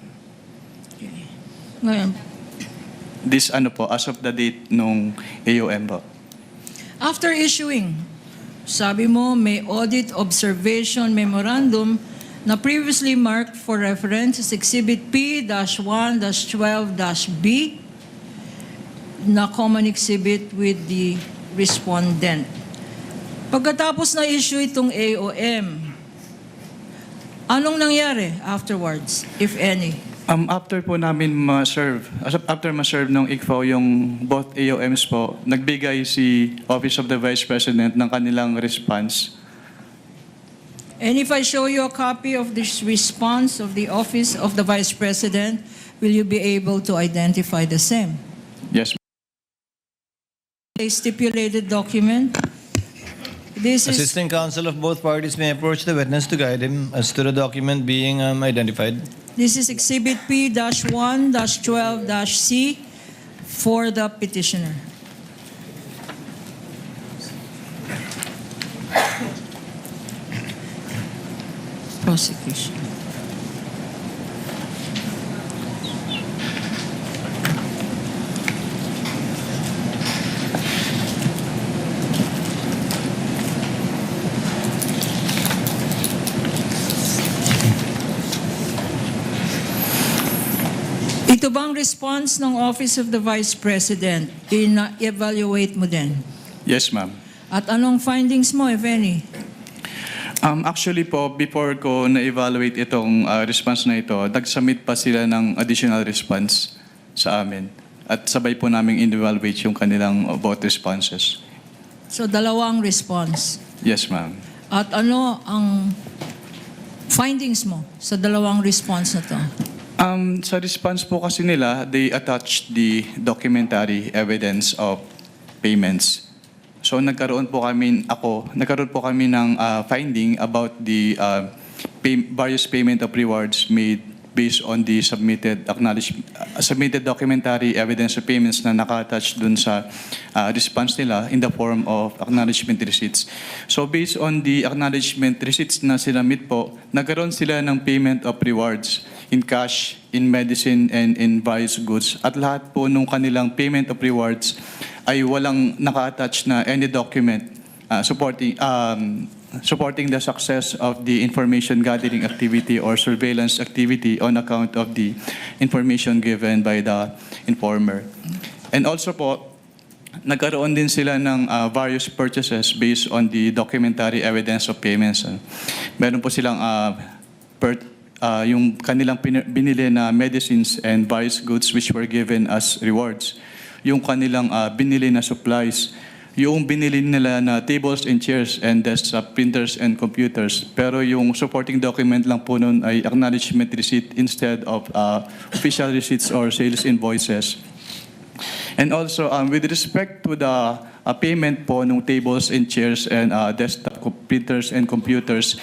Ngayon, This as of the date nung AOM po. after issuing, sabi mo may audit observation memorandum na previously marked for reference as Exhibit P-1-12-B na common exhibit with the respondent. Pagkatapos na issue itong AOM, anong nangyari afterwards, if any? After po namin after ma-serve ng ICFAO yung both AOMs po, nagbigay si Office of the Vice President ng kanilang response. And if I show you a copy of this response of the Office of the Vice President, will you be able to identify the same? Yes. A stipulated document. This is Assisting counsel of both parties may approach the witness to guide him as to the document being identified. this is Exhibit P-1-12-C for the petitioner. Prosecution. Ito bang response ng Office of the Vice President, ina-evaluate mo din? Yes, ma'am. At anong findings mo, if any? Actually po, before ko na-evaluate itong response na ito, nag-submit pa sila ng additional response sa amin. At sabay po namin in-evaluate yung kanilang both responses. So, dalawang response. Yes, ma'am. At ano ang findings mo sa dalawang response na to? Sa response po kasi nila, they attached the documentary evidence of payments. So nagkaroon po kami ng finding about the various payment of rewards made based on the submitted documentary evidence of payments na naka-attach dun sa response nila in the form of acknowledgement receipts. So based on the acknowledgement receipts na sinamit po, nagkaroon sila ng payment of rewards in cash, in medicine, and in various goods. At lahat po nung kanilang payment of rewards ay walang naka-attach na any document supporting the success of the information gathering activity or surveillance activity on account of the information given by the informer. And also po, nagkaroon din sila ng various purchases based on the documentary evidence of payments. Meron po silang yung kanilang binili na medicines and various goods which were given as rewards. Yung kanilang binili na supplies, yung binili nila na tables and chairs and desktop printers and computers. Pero yung supporting document lang po nun ay acknowledgement receipt instead of official receipts or sales invoices. And also, with respect to the payment po ng tables and chairs and desktop printers and computers,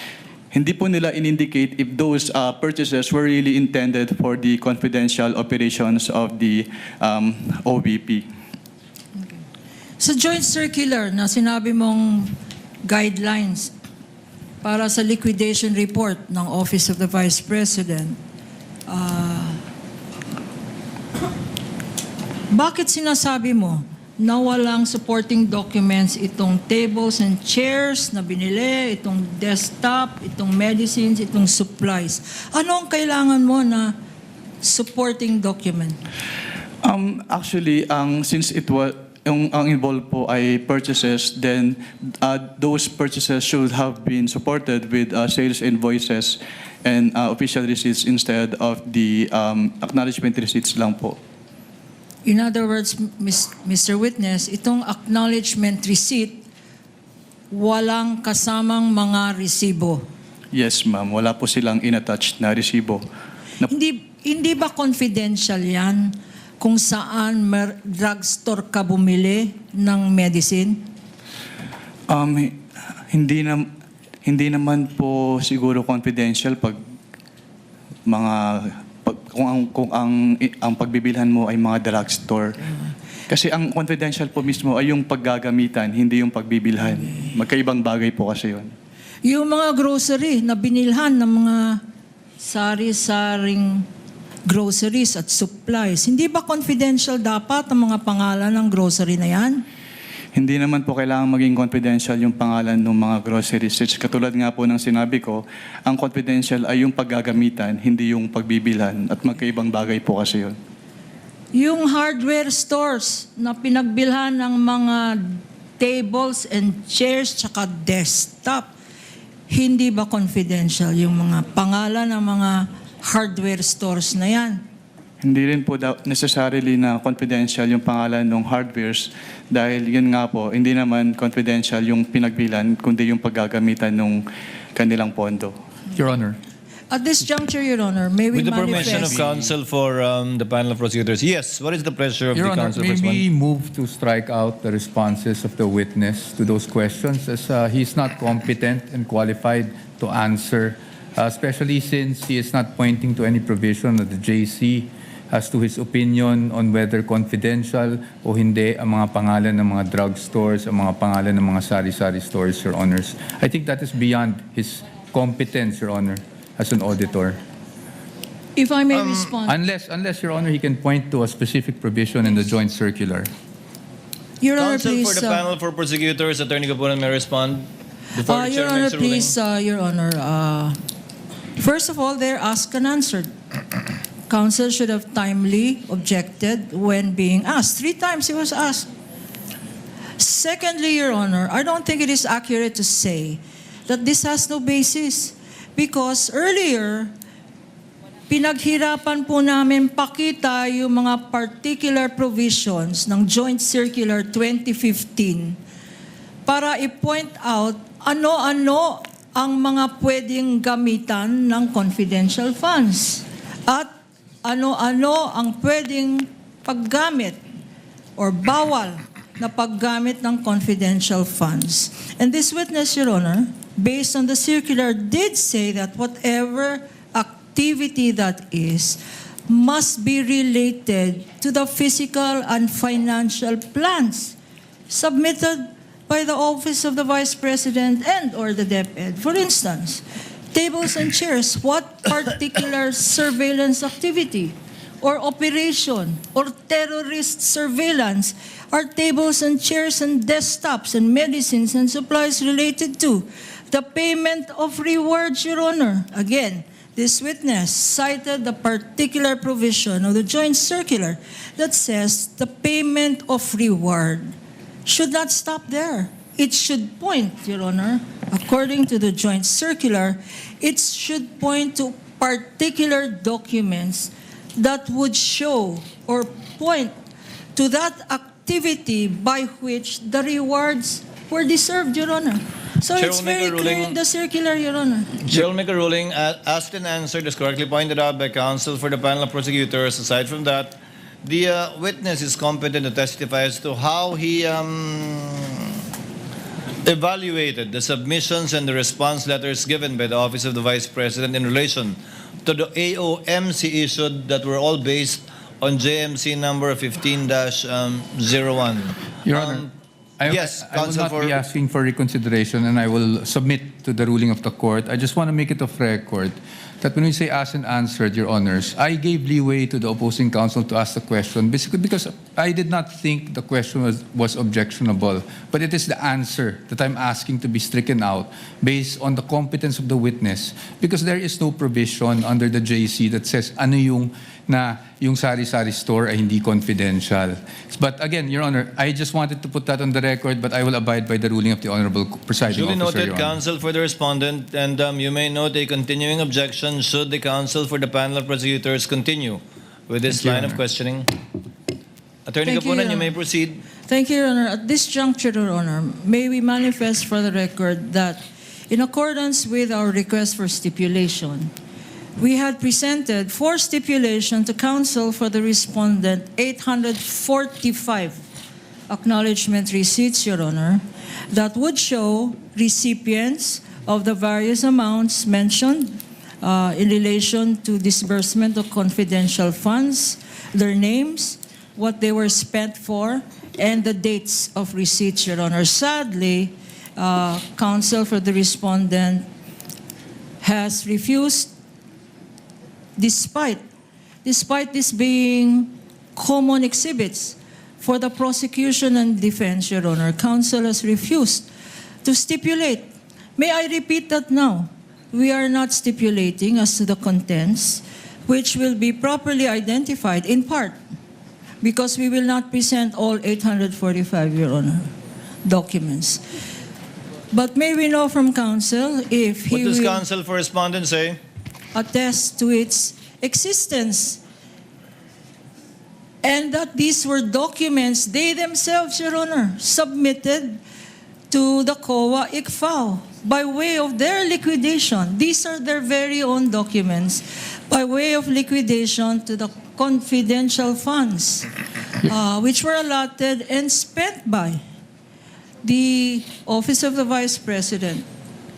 hindi po nila in-indicate if those purchases were really intended for the confidential operations of the OVP. Sa joint circular na sinabi mong guidelines para sa liquidation report ng Office of the Vice President, bakit sinasabi mo na walang supporting documents itong tables and chairs na binili, itong desktop, itong medicines, itong supplies? Ano ang kailangan mo na supporting document? Actually, since it was ang involved po ay purchases, then those purchases should have been supported with sales invoices and official receipts instead of the acknowledgement receipts lang po. In other words, Mr. Witness, itong acknowledgement receipt, walang kasamang mga resibo. Yes, ma'am. Wala po silang inattached na resibo. Hindi ba confidential yan kung saan drugstore ka bumili ng medicine? Hindi naman po siguro confidential pag kung ang pagbibilhan mo ay mga drugstore. Kasi ang confidential po mismo ay yung paggagamitan, hindi yung pagbibilhan. Magkaibang bagay po kasi yun. Yung mga grocery na binilhan ng mga sari-saring groceries at supplies, hindi ba confidential dapat ang mga pangalan ng grocery na yan? Hindi naman po kailangan maging confidential yung pangalan ng mga grocery receipts. Katulad nga po ng sinabi ko, ang confidential ay yung paggagamitan, hindi yung pagbibilhan. At magkaibang bagay po kasi yun. Yung hardware stores na pinagbilhan ng mga tables and chairs tsaka desktop, hindi ba confidential yung mga pangalan ng mga hardware stores na yan? Hindi rin po necessarily na confidential yung pangalan ng hardwares dahil yun nga po, hindi naman confidential yung pinagbilan kundi yung paggagamitan ng kanilang pondo. Your Honor. At this juncture, Your Honor, may we With the permission of manifest... counsel for the panel of prosecutors. Yes, what is the pressure of Your the Honor, counsel may for this one? we move to strike out the responses of the witness to those questions as he's not competent and qualified to answer, especially since he is not pointing to any provision of the JC as to his opinion on whether confidential o hindi ang mga pangalan ng mga drugstores, ang mga pangalan ng mga sari-sari stores, Your Honors. I think that is beyond his competence, Your Honor, as an auditor. If I may respond. Unless, Your Honor, he can point to a specific provision in the joint circular. Your Honor, Counsel please... for the panel for prosecutors, Attorney Capunan may respond before the Your chair Honor, makes a ruling. please, Your Honor. First of all, they're asked and answered. Counsel should have timely objected when being asked. 3 times he was asked. Secondly, Your Honor, I don't think it is accurate to say that this has no basis because earlier, pinaghirapan po namin pakita yung mga particular provisions ng Joint Circular 2015 para i-point out ano-ano ang mga pwedeng gamitan ng confidential funds at ano-ano ang pwedeng paggamit or bawal na paggamit ng confidential funds. And this witness, Your Honor, based on the circular, did say that whatever activity that is must be related to the physical and financial plans submitted by the Office of the Vice President and or the DepEd. For instance, tables and chairs, what particular surveillance activity or operation or terrorist surveillance are tables and chairs and desktops and medicines and supplies related to? The payment of rewards, Your Honor. Again, this witness cited the particular provision of the joint circular that says the payment of reward should not stop there. It should point, Your Honor, according to the joint circular, it should point to particular documents that would show or point to that activity by which the rewards were deserved, Your Honor. So Chair it's will make very a clear ruling. in the circular, Your Honor. Chair will make a ruling. Asked and answered as correctly pointed out by counsel for the panel of prosecutors. Aside from that, the witness is competent to testify as to how he evaluated the submissions and the response letters given by the Office of the Vice President in relation to the AOMC issued that were all based on JMC number 15-01. Your Honor, yes, I will counsel not be asking for reconsideration and I will submit to the ruling of the court. I just want to make it of record that when we say asked and answered, Your Honors, I gave leeway to the opposing counsel to ask the question basically because I did not think the question was objectionable, but it is the answer that I'm asking to be stricken out based on the competence of the witness because there is no provision under the JC that says ano yung yung sari-sari store ay hindi confidential. But again, Your Honor, I just wanted to put that on the record, but I will abide by the ruling of the Honorable Presiding Duly Officer, noted, Your Honor. counsel for the respondent, and you may note a continuing objection should the counsel for the panel of prosecutors continue with this Thank you, line Your of Honor. questioning. Attorney Thank you, Kapunan, Your you may Honor. proceed. Thank you, Your Honor. At this juncture, Your Honor, may we manifest for the record that in accordance with our request for stipulation, we had presented for stipulation to counsel for the respondent 845 acknowledgement receipts, Your Honor, that would show recipients of the various amounts mentioned in relation to disbursement of confidential funds, their names, what they were spent for, and the dates of receipts, Your Honor. Sadly, counsel for the respondent has refused, despite this being common exhibits for the prosecution and defense, Your Honor, counsel has refused to stipulate. May I repeat that now? We are not stipulating as to the contents, which will be properly identified in part, because we will not present all 845, Your Honor, documents. But may we know from counsel if What he does will counsel for respondent say? attest to its existence, and that these were documents they themselves, Your Honor, submitted to the COA-ICFAO by way of their liquidation. These are their very own documents by way of liquidation to the confidential funds, which were allotted and spent by the Office of the Vice President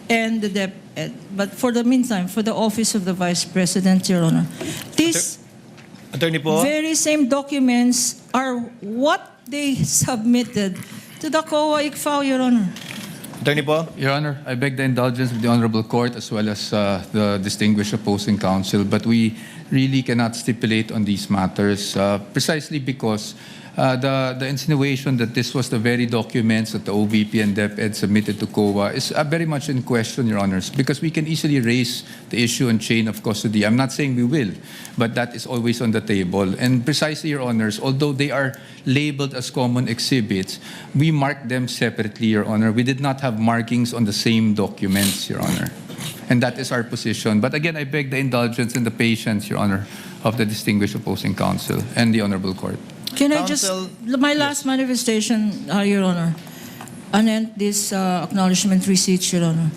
and the DepEd. But for the meantime, for the Office of the Vice President, Your Honor, these Attorney po? very same documents are what they submitted to the COA-ICFAO, Your Honor. Attorney po? Your Honor, I beg the indulgence of the Honorable Court as well as the distinguished opposing counsel, but we really cannot stipulate on these matters precisely because the insinuation that this was the very documents that the OVP and DepEd submitted to COA is very much in question, Your Honors, because we can easily raise the issue on chain of custody. I'm not saying we will, but that is always on the table. And precisely, Your Honors, although they are labeled as common exhibits, we marked them separately, Your Honor. We did not have markings on the same documents, Your Honor. And that is our position. But again, I beg the indulgence and the patience, Your Honor, of the distinguished opposing counsel and the Honorable Court. Can I just, Counsel, my last manifestation, Your Honor, anent this acknowledgement receipts, Your Honor.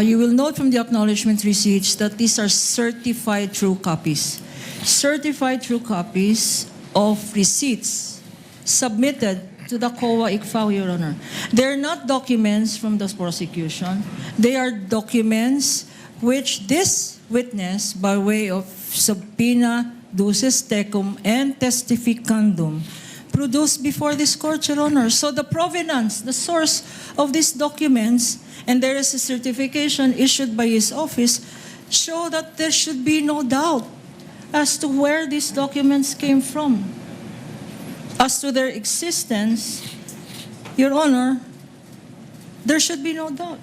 You will note from the acknowledgement receipts that these are certified true copies. Certified true copies of receipts submitted to the COA-ICFAO, Your Honor. They're not documents from the prosecution. They are documents which this witness, by way of subpoena, duces tecum, and testificandum, produced before this court, Your Honor. So the provenance, the source of these documents, and there is a certification issued by his office, show that there should be no doubt as to where these documents came from. As to their existence, Your Honor, there should be no doubt.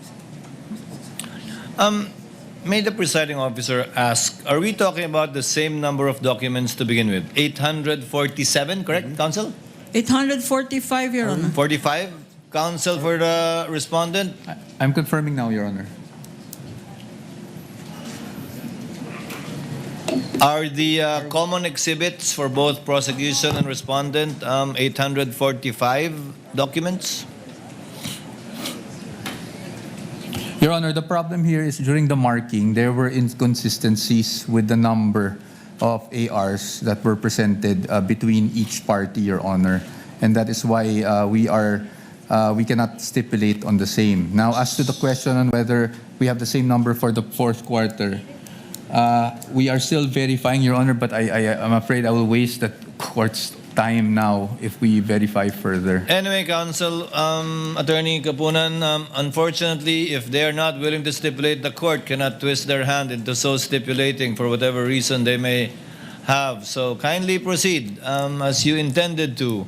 May the presiding officer ask, are we talking about the same number of documents to begin with? 847, correct, counsel? 845, Your Honor. 45? Counsel for the respondent? I'm confirming now, Your Honor. Are the common exhibits for both prosecution and respondent 845 documents? Your Honor, the problem here is during the marking, there were inconsistencies with the number of ARs that were presented between each party, Your Honor. And that is why we cannot stipulate on the same. Now, as to the question on whether we have the same number for the fourth quarter, we are still verifying, Your Honor, but I'm afraid I will waste the court's time now if we verify further. Anyway, counsel, Attorney Kapunan, unfortunately, if they are not willing to stipulate, the court cannot twist their hand into so stipulating for whatever reason they may have. So kindly proceed as you intended to.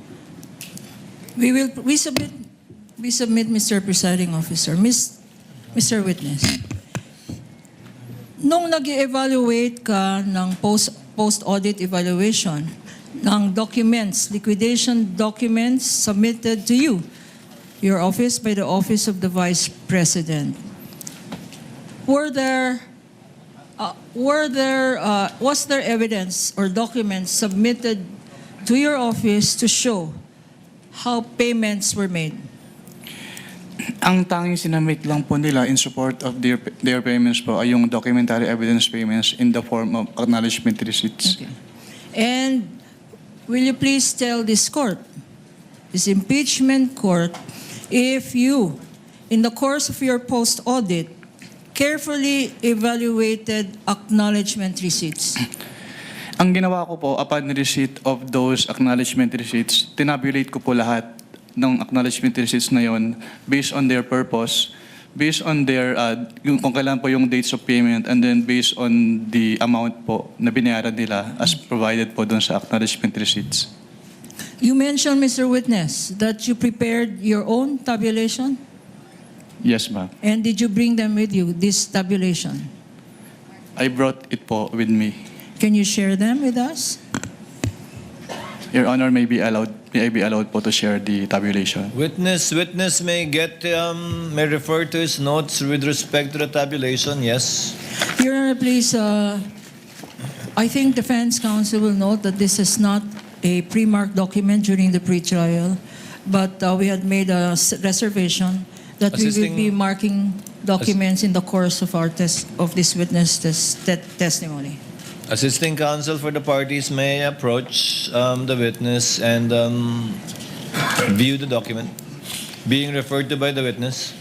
We submit, Mr. Presiding Officer, Mr. Witness. Nung nag-evaluate ka ng post-audit evaluation ng documents, liquidation documents submitted to you, your office, by the Office of the Vice President. Was there evidence or documents submitted to your office to show how payments were made? Ang tanging sinamit lang po nila in support of their payments po ay yung documentary evidence payments in the form of acknowledgement receipts. Okay. And will you please tell this court, this impeachment court, if you, in the course of your post-audit, carefully evaluated acknowledgement receipts? Ang ginawa ko po, upon receipt of those acknowledgement receipts, tinabulate ko po lahat ng acknowledgement receipts na yon based on their purpose, based on their, kung kailan po yung dates of payment, and then based on the amount po na binayaran nila as provided po doon sa acknowledgement receipts. You mentioned, Mr. Witness, that you prepared your own tabulation? Yes, ma'am. And did you bring them with you, this tabulation? I brought it po with me. Can you share them with us? Your Honor, may I be allowed po to share the tabulation? Witness may may refer to his notes with respect to the tabulation, yes. Your Honor, please, I think defense counsel will note that this is not a pre-marked document during the pre-trial, but we had made a reservation that we will be marking documents in the course of our this witness testimony. Assisting counsel for the parties may approach the witness and view the document being referred to by the witness.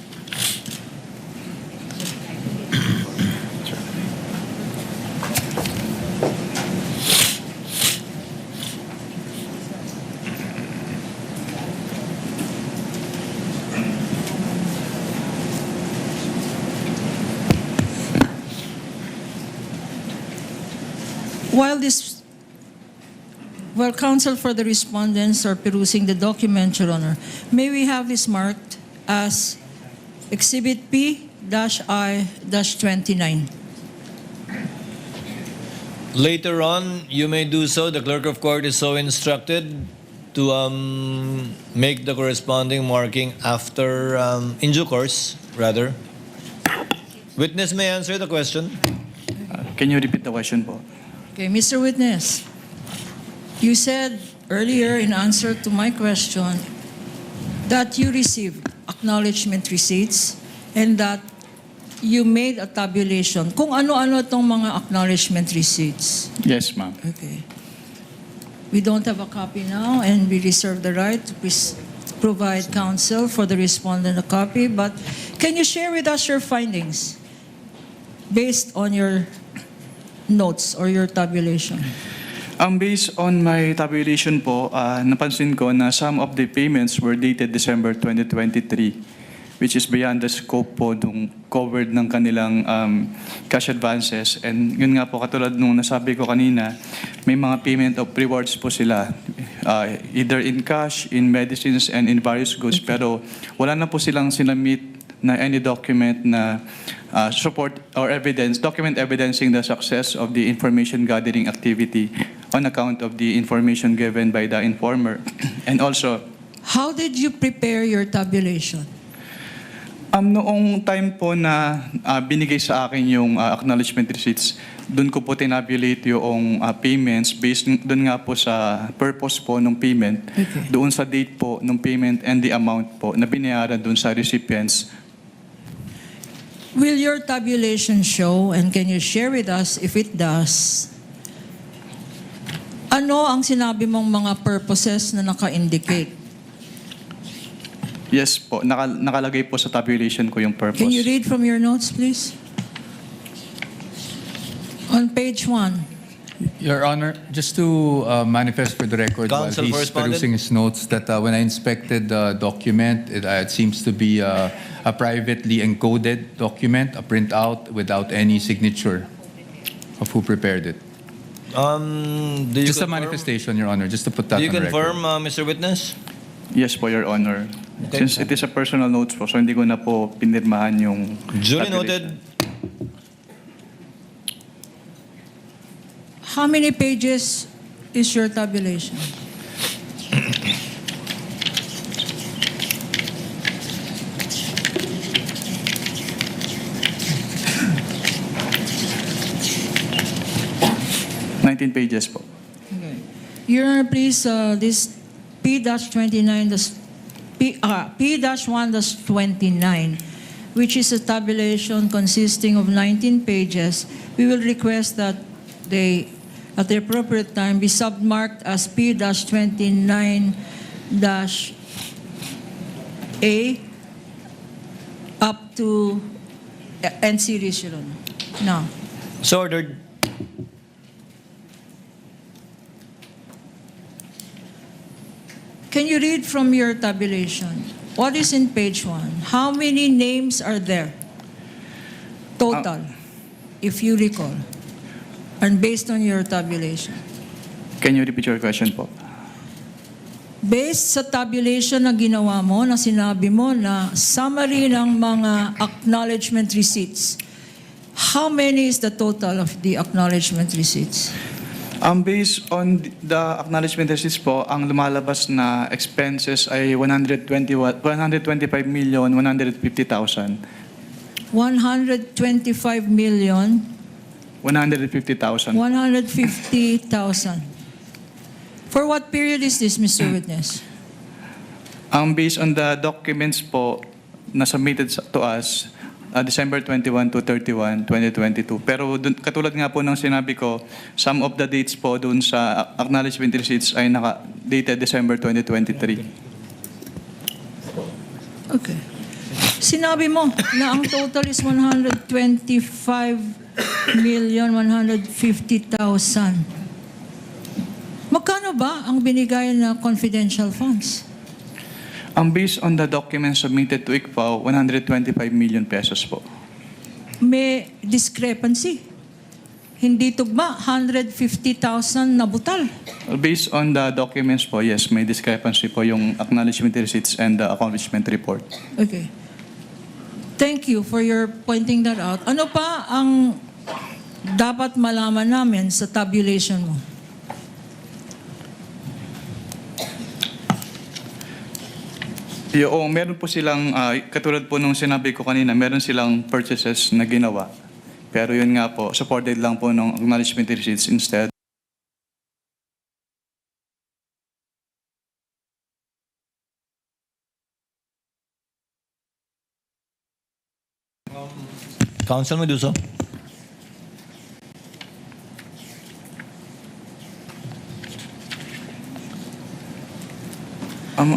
While counsel for the respondents are perusing the document, Your Honor, may we have this marked as Exhibit P-I-29? Later on, you may do so. The clerk of court is so instructed to make the corresponding marking after, in due course, rather. Witness may answer the question. Can you repeat the question po? Okay, Mr. Witness, you said earlier in answer to my question that you received acknowledgement receipts and that you made a tabulation. Kung ano-ano itong mga acknowledgement receipts. Yes, ma'am. Okay. We don't have a copy now and we reserve the right to provide counsel for the respondent a copy, but can you share with us your findings based on your notes or your tabulation? Based on my tabulation po, napansin ko na some of the payments were dated December 2023, which is beyond the scope po nung covered ng kanilang cash advances. And yun nga po, katulad nung nasabi ko kanina, may mga payment of rewards po sila, either in cash, in medicines, and in various goods. Pero wala na po silang sinamit na any document na support or evidence, document evidencing the success of the information gathering activity on account of the information given by the informer. And also, how did you prepare your tabulation? Noong time po na binigay sa akin yung acknowledgement receipts, doon ko po tinabulate yung payments based doon nga po sa purpose po ng payment, Okay. doon sa date po ng payment and the amount po na binayaran doon sa recipients. Will your tabulation show, and can you share with us if it does, ano ang sinabi mong mga purposes na naka-indicate? Yes po, nakalagay po sa tabulation ko yung purpose. Can you read from your notes, please? On page 1. Your Honor, just to manifest for the record while Counsel for he's respondent. perusing his notes that when I inspected the document, it seems to be a privately encoded document, a printout without any signature of who prepared it. Do you Just a confirm? manifestation, Your Honor, just to put that Do you on the record. confirm, Mr. Witness? Yes po, Your Honor. Okay. Since it is a personal notes po, so hindi ko na po pinirmahan yung Duly tabulation. noted. How many pages is your tabulation? Nineteen pages po. Okay. Your Honor, please, this P-29, P-1-29, which is a tabulation consisting of 19 pages, we will request that they, at the appropriate time, be submarked as P-29-A up to end series, Your Honor. Now, So ordered. can you read from your tabulation? What is in page 1? How many names are there? Total, if you recall. And based on your tabulation. Can you repeat your question po? Based sa tabulation na ginawa mo, na sinabi mo na summary ng mga acknowledgement receipts, how many is the total of the acknowledgement receipts? Based on the acknowledgement receipts po, ang lumalabas na expenses ay 125,150,000. 125 million 150,000. 150,000. For what period is this, Mr. Witness? Based on the documents po na submitted to us, December 21 to 31, 2022. Pero katulad nga po ng sinabi ko, some of the dates po dun sa acknowledgement receipts ay naka-dated December 2023. Okay. Sinabi mo na ang total is 125,150,000. Magkano ba ang binigay na confidential funds? Based on the documents submitted to ICFAO, 125 million pesos po. May discrepancy. Hindi tugma, 150,000 na butal. Based on the documents po, yes, may discrepancy po yung acknowledgement receipts and the accomplishment report. Okay. Thank you for your pointing that out. Ano pa ang dapat malaman namin sa tabulation mo? Yung meron po silang, katulad po nung sinabi ko kanina, meron silang purchases na ginawa. Pero yun nga po, supported lang po ng acknowledgement receipts instead. Council Meduso.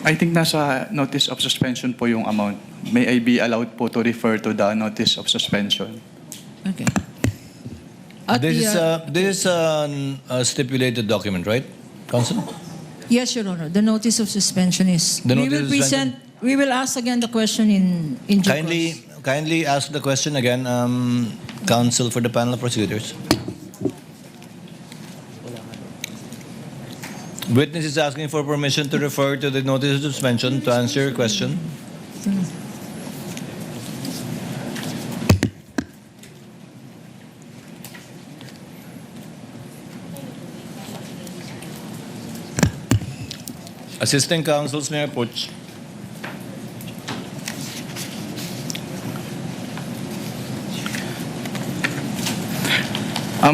I think nasa notice of suspension po yung amount. May I be allowed po to refer to the notice of suspension? Okay. At This the, is a stipulated document, right, Council? yes, Your Honor. The notice of suspension is. The We notice will of suspension? We will ask again the question in due course. Kindly ask the question again, Council for the panel of prosecutors. Witness is asking for permission to refer to the notice of suspension to answer your question. Assistant Counsels, Mayor Puch.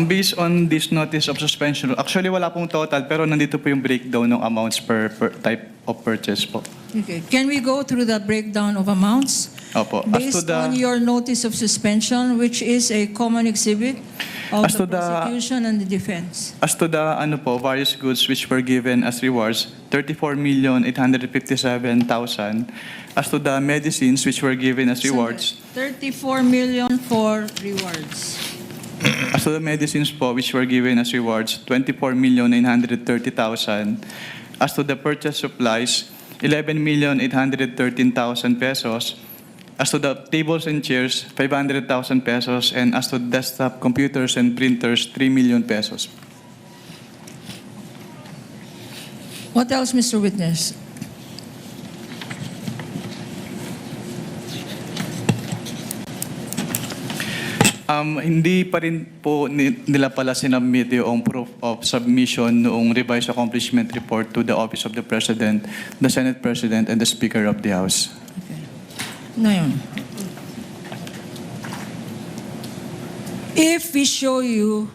Based on this notice of suspension, actually wala pong total pero nandito po yung breakdown ng amounts per type of purchase po. Okay. Can we go through the breakdown of amounts? Opo. Based on your notice of suspension, which is a common exhibit of As the to the- prosecution and the defense. As to the various goods which were given as rewards, 34,857,000. As to the medicines which were given as rewards, 34 million for rewards. as to the medicines po which were given as rewards, 24,930,000. As to the purchase supplies, 11,813,000 pesos. As to the tables and chairs, 500,000 pesos. And as to desktop computers and printers, 3 million pesos. What else, Mr. Witness? Hindi pa rin po nila pala sinubmit yung proof of submission noong revised accomplishment report to the Office of the President, the Senate President, and the Speaker of the House. Ngayon, if we show you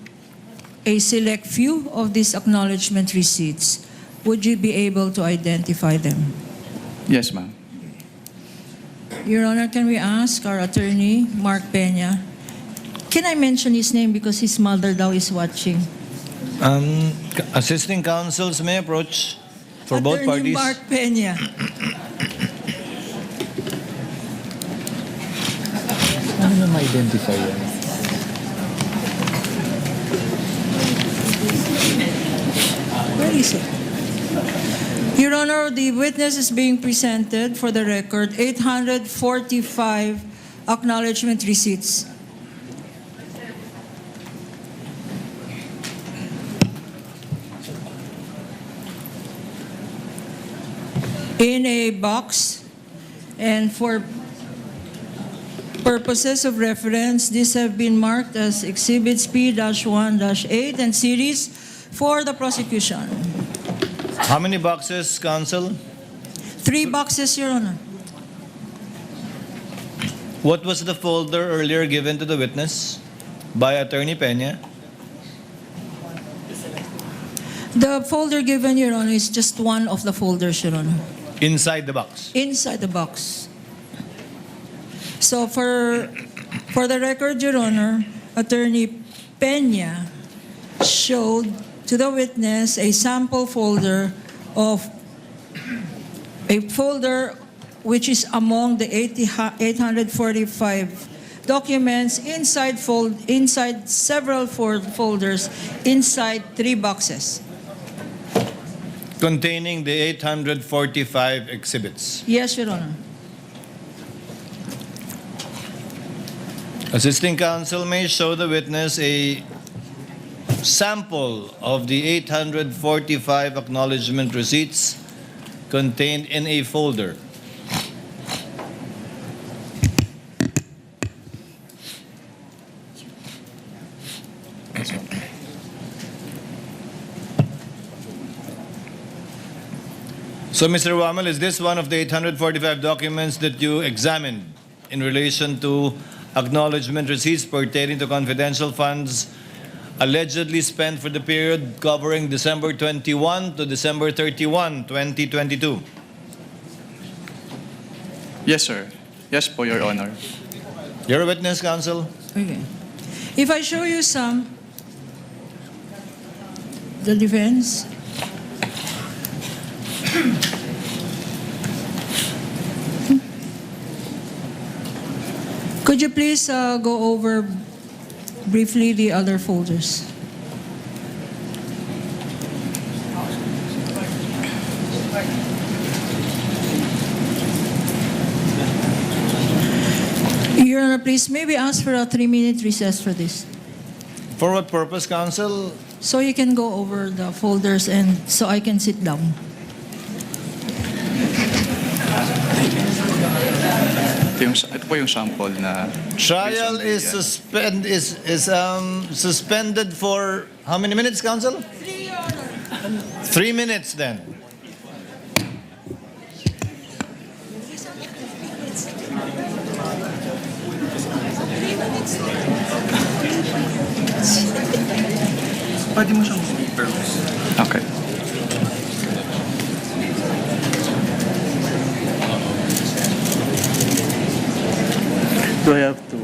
a select few of these acknowledgement receipts, would you be able to identify them? Yes, ma'am. Your Honor, can we ask our attorney, Mark Peña? Can I mention his name because his mother now is watching? Assisting counsels may approach for both Attorney parties. Mark Peña. Ano na ma-identify yan? Where is it? Your Honor, the witness is being presented for the record 845 acknowledgement receipts. In a box, and for purposes of reference, these have been marked as Exhibits P-1-8 and series for the prosecution. How many boxes, counsel? 3 boxes, Your Honor. What was the folder earlier given to the witness by Attorney Peña? The folder given, Your Honor, is just one of the folders, Your Honor. Inside the box. Inside the box. So for the record, Your Honor, Attorney Peña showed to the witness a sample folder of a folder which is among the 845 documents inside several folders inside 3 boxes. Containing the 845 exhibits. Yes, Your Honor. Assisting counsel may show the witness a sample of the 845 acknowledgement receipts contained in a folder. So, Mr. Wamil, is this one of the 845 documents that you examined in relation to acknowledgement receipts pertaining to confidential funds allegedly spent for the period covering December 21 to December 31, 2022? Yes, sir. Yes po, Your Honor. You're a witness, counsel. Okay. If I show you some, the defense. Could you please go over briefly the other folders? Your Honor, please, may we ask for a 3-minute recess for this? For what purpose, counsel? So you can go over the folders and so I can sit down. Ito po yung sample na... Trial is suspended for how many minutes, counsel? 3 minutes, then. Pwede mo siyang Okay. Do I have to...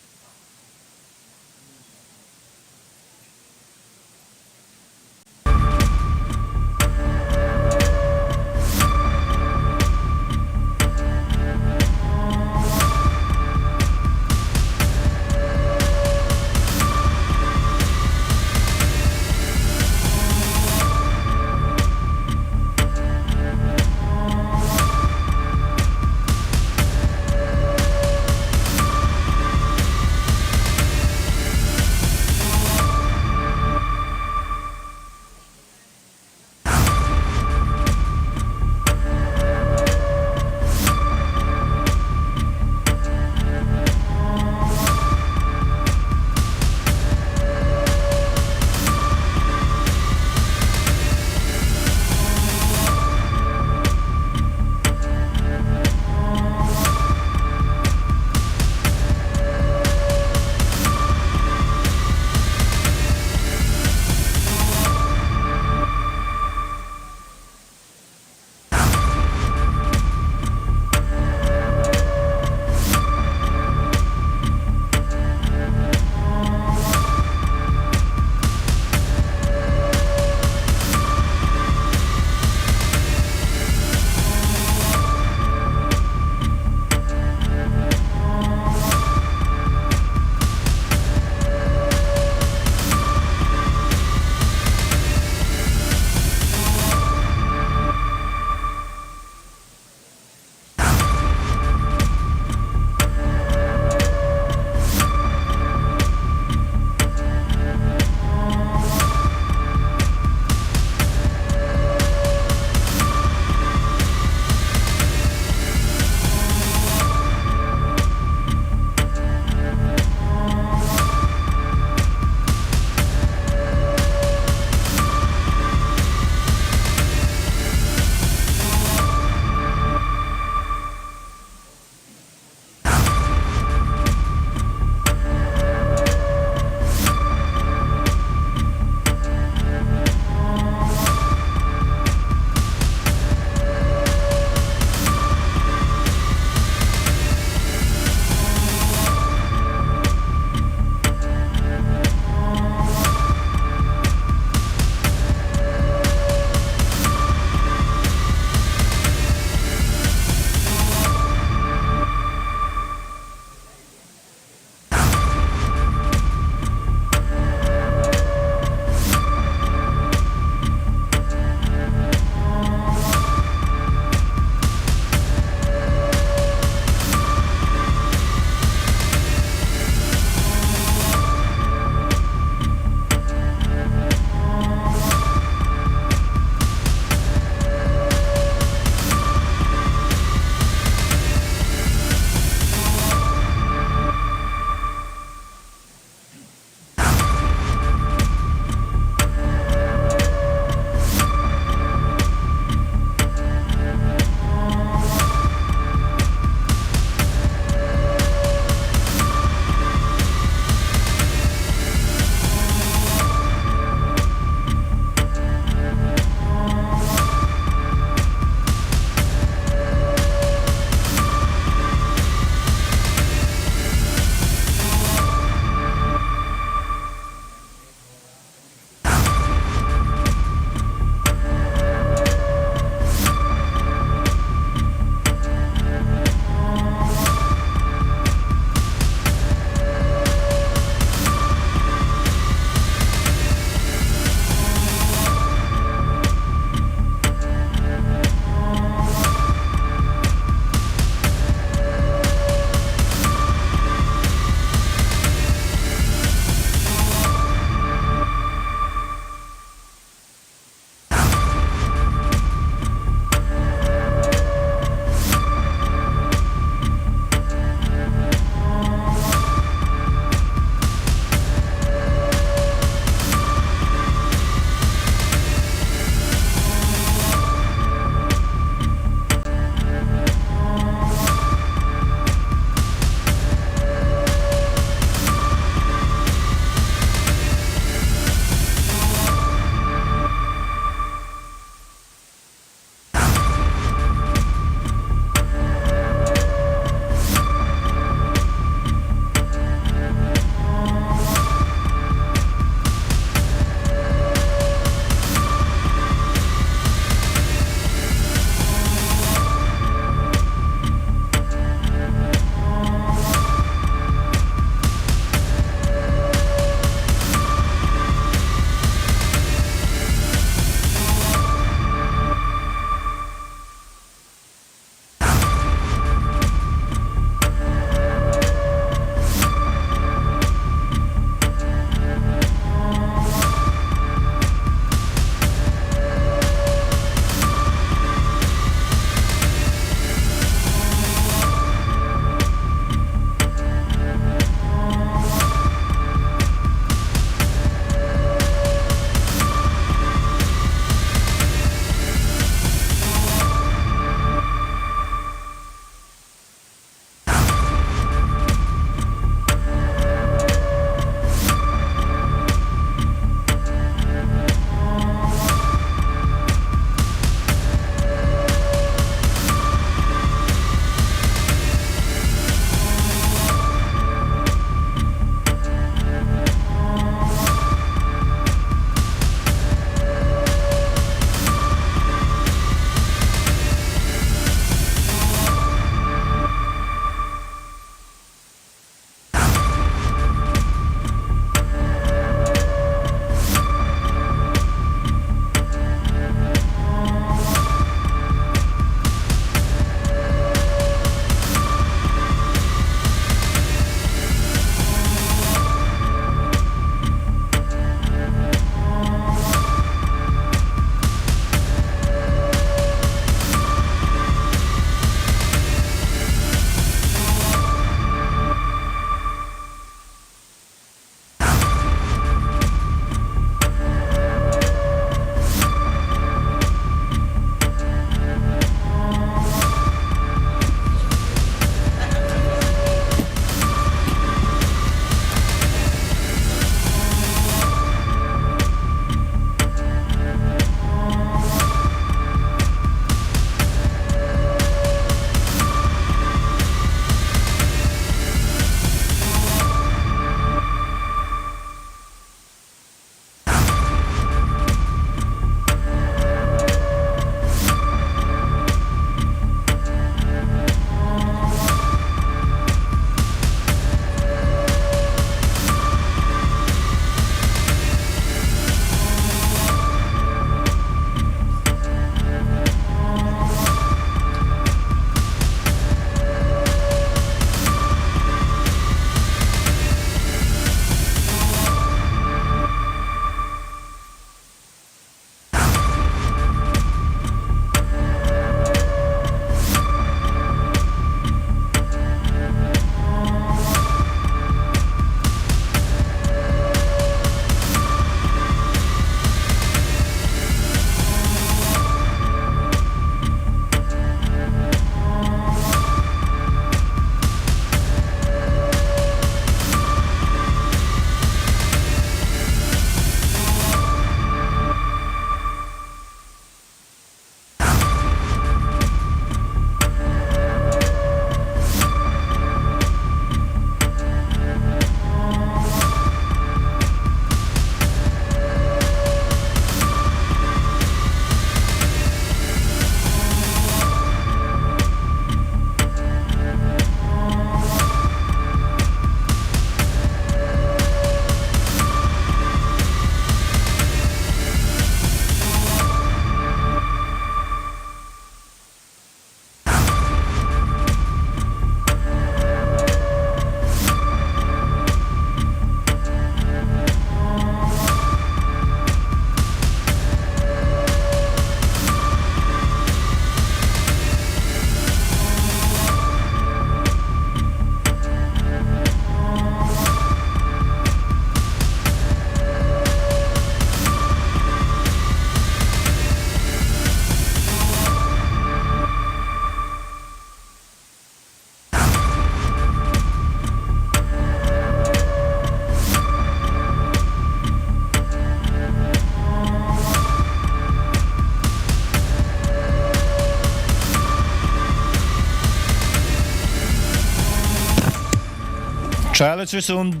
Trial is resumed.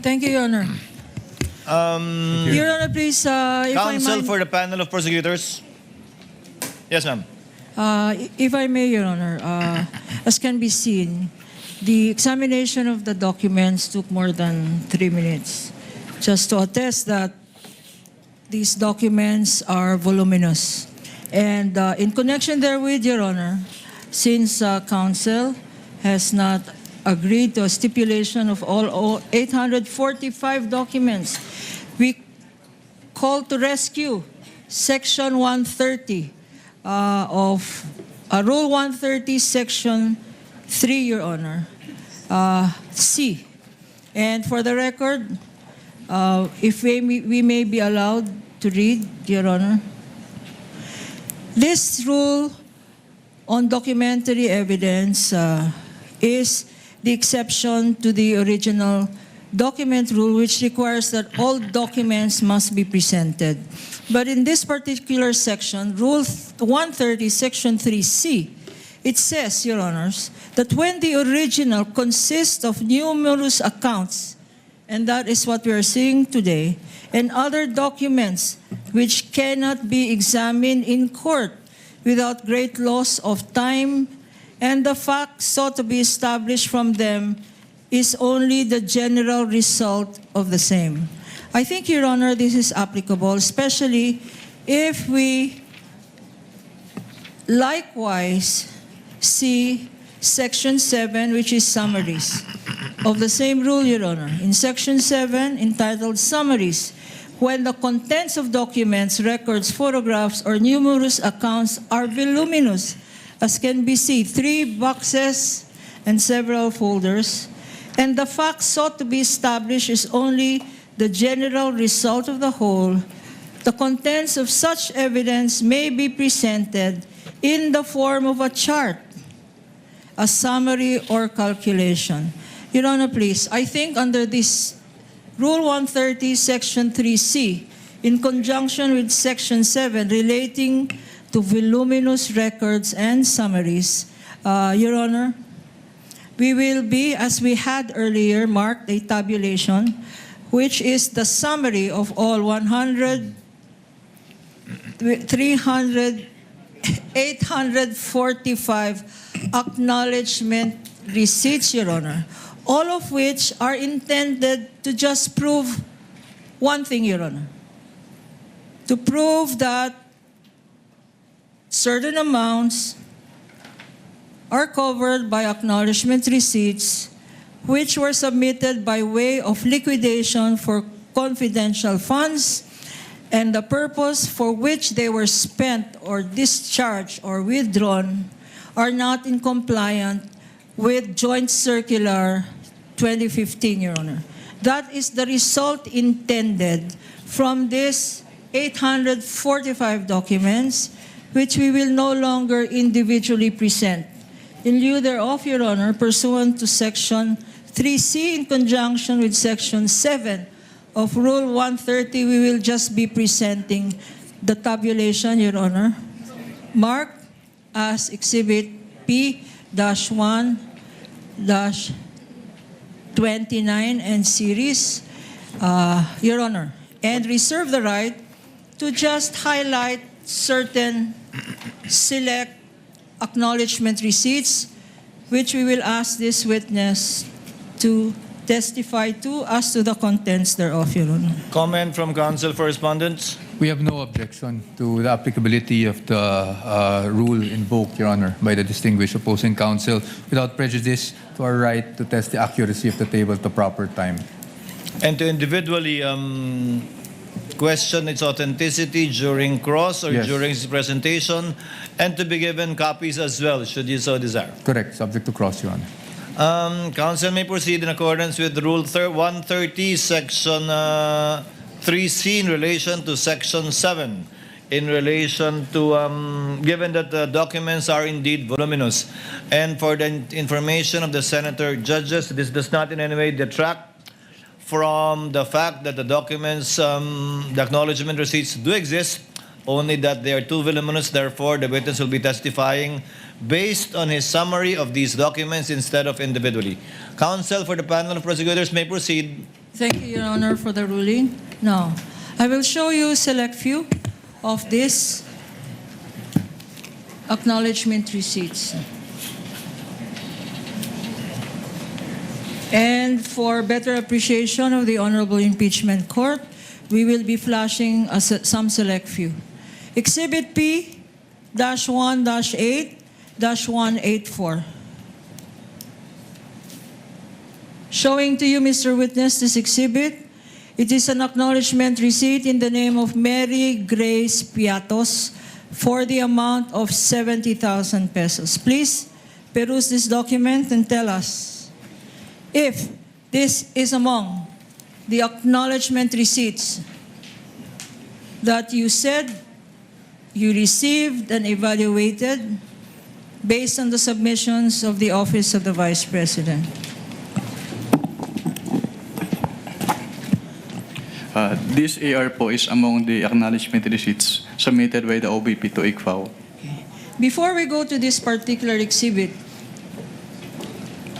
Thank you, Your Honor. Your Honor, please, if I Counsel might, for the panel of prosecutors. Yes, ma'am. if I may, Your Honor, as can be seen, the examination of the documents took more than 3 minutes, just to attest that these documents are voluminous. And in connection therewith, Your Honor, since counsel has not agreed to a stipulation of all 845 documents, we call to rescue Section 130 of Rule 130, Section 3, Your Honor, C. And for the record, if we may be allowed to read, Your Honor. This rule on documentary evidence is the exception to the original document rule, which requires that all documents must be presented. But in this particular section, Rule 130, Section 3C, it says, Your Honors, that when the original consists of numerous accounts, and that is what we are seeing today, and other documents which cannot be examined in court without great loss of time, and the facts sought to be established from them is only the general result of the same. I think, Your Honor, this is applicable, especially if we likewise see Section 7, which is summaries of the same rule, Your Honor. In Section 7, entitled Summaries, when the contents of documents, records, photographs, or numerous accounts are voluminous, as can be seen, 3 boxes and several folders, and the facts sought to be established is only the general result of the whole, the contents of such evidence may be presented in the form of a chart, a summary, or calculation. Your Honor, please, I think under this Rule 130, Section 3C, in conjunction with Section 7 relating to voluminous records and summaries, Your Honor, we will be, as we had earlier, marked a tabulation, which is the summary of all 845 acknowledgement receipts, Your Honor, all of which are intended to just prove one thing, Your Honor, to prove that certain amounts are covered by acknowledgement receipts which were submitted by way of liquidation for confidential funds, and the purpose for which they were spent or discharged or withdrawn are not in compliance with Joint Circular 2015, Your Honor. That is the result intended from this 845 documents, which we will no longer individually present. In lieu thereof, Your Honor, pursuant to Section 3C in conjunction with Section 7 of Rule 130, we will just be presenting the tabulation, Your Honor, marked as Exhibit P-1-29 and series, Your Honor, and reserve the right to just highlight certain select acknowledgement receipts, which we will ask this witness to testify to as to the contents thereof, Your Honor. Comment from counsel for respondents. We have no objection to the applicability of the rule invoked, Your Honor, by the distinguished opposing counsel without prejudice to our right to test the accuracy of the table at the proper time. And to individually question its authenticity during cross or Yes. during his presentation, and to be given copies as well, should you so desire. Correct, subject to cross, Your Honor. Counsel may proceed in accordance with Rule 130, Section 3C in relation to Section 7, in relation to, given that the documents are indeed voluminous. And for the information of the Senator Judges, this does not in any way detract from the fact that the documents, the acknowledgement receipts do exist, only that they are too voluminous. Therefore, the witness will be testifying based on his summary of these documents instead of individually. Counsel for the panel of prosecutors may proceed. Thank you, Your Honor, for the ruling. Now, I will show you select few of these acknowledgement receipts. And for better appreciation of the Honorable Impeachment Court, we will be flashing some select few. Exhibit P-1-8-184. Showing to you, Mr. Witness, this exhibit. It is an acknowledgement receipt in the name of Mary Grace Piatos for the amount of 70,000 pesos. Please peruse this document and tell us if this is among the acknowledgement receipts that you said you received and evaluated based on the submissions of the Office of the Vice President. This AR po is among the acknowledgement receipts submitted by the OVP to ICFAO. Before we go to this particular exhibit,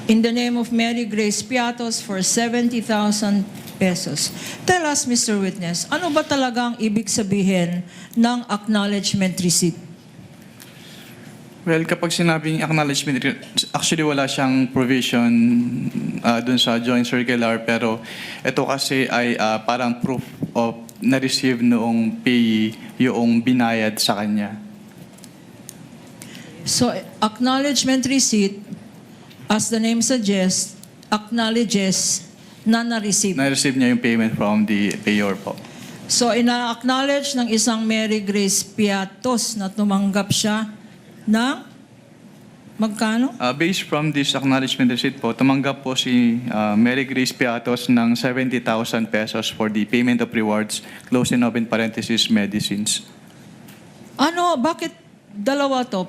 in the name of Mary Grace Piatos for 70,000 pesos, tell us, Mr. Witness, ano ba talagang ibig sabihin ng acknowledgement receipt? Well, kapag sinabing acknowledgement, actually wala siyang provision dun sa joint circular, pero ito kasi ay parang proof of na-receive noong payee yung binayad sa kanya. So, acknowledgement receipt, as the name suggests, acknowledges na na-receive. Na-receive niya yung payment from the payor po. So, ina-acknowledge ng isang Mary Grace Piatos na tumanggap siya ng magkano? Based from this acknowledgement receipt po, tumanggap po si Mary Grace Piatos ng 70,000 pesos for the payment of rewards, close and open parenthesis, medicines. Ano, bakit dalawa to?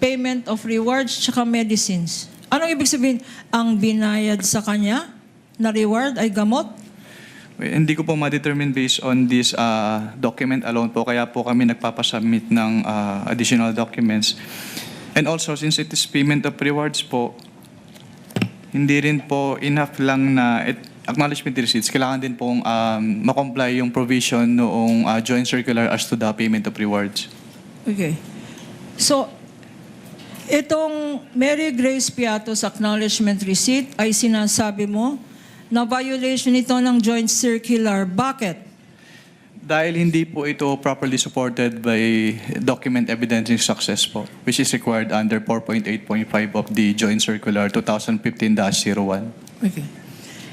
Payment of rewards tsaka medicines. Anong ibig sabihin? Ang binayad sa kanya na reward ay gamot? Hindi ko po ma-determine based on this document alone po, kaya po kami nagpapasubmit ng additional documents. And also, since it is payment of rewards po, hindi rin po enough lang na acknowledgement receipts. Kailangan din pong makomply yung provision noong joint circular as to the payment of rewards. Okay. So, itong Mary Grace Piatos acknowledgement receipt ay sinasabi mo na violation ito ng joint circular. Bakit? Dahil hindi po ito properly supported by document evidencing success po, which is required under 4.8.5 of the joint circular 2015-01. Okay.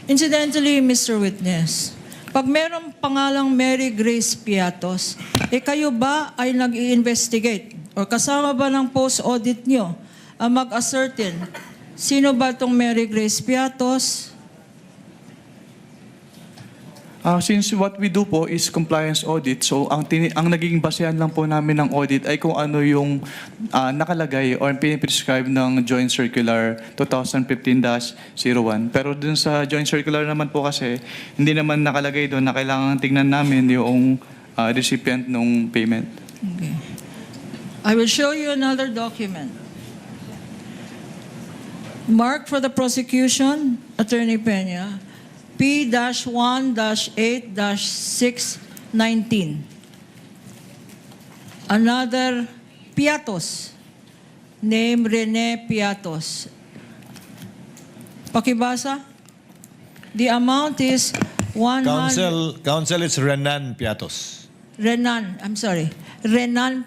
Incidentally, Mr. Witness, pag merong pangalang Mary Grace Piatos, kayo ba ay nag-i-investigate o kasama ba ng post-audit nyo ang mag-ascertain sino ba itong Mary Grace Piatos? Since what we do po is compliance audit, so ang naging basehan lang po namin ng audit ay kung ano yung nakalagay or piniprescribe ng Joint Circular 2015-01. Pero dun sa Joint Circular naman po kasi, hindi naman nakalagay doon na kailangan tingnan namin yung recipient ng payment. Okay. I will show you another document. Mark for the prosecution, Attorney Peña, P-1-8-619. Another Piatos, name Rene Piatos. Pakibasa. The amount is 100... Counsel, it's Renan Piatos. Renan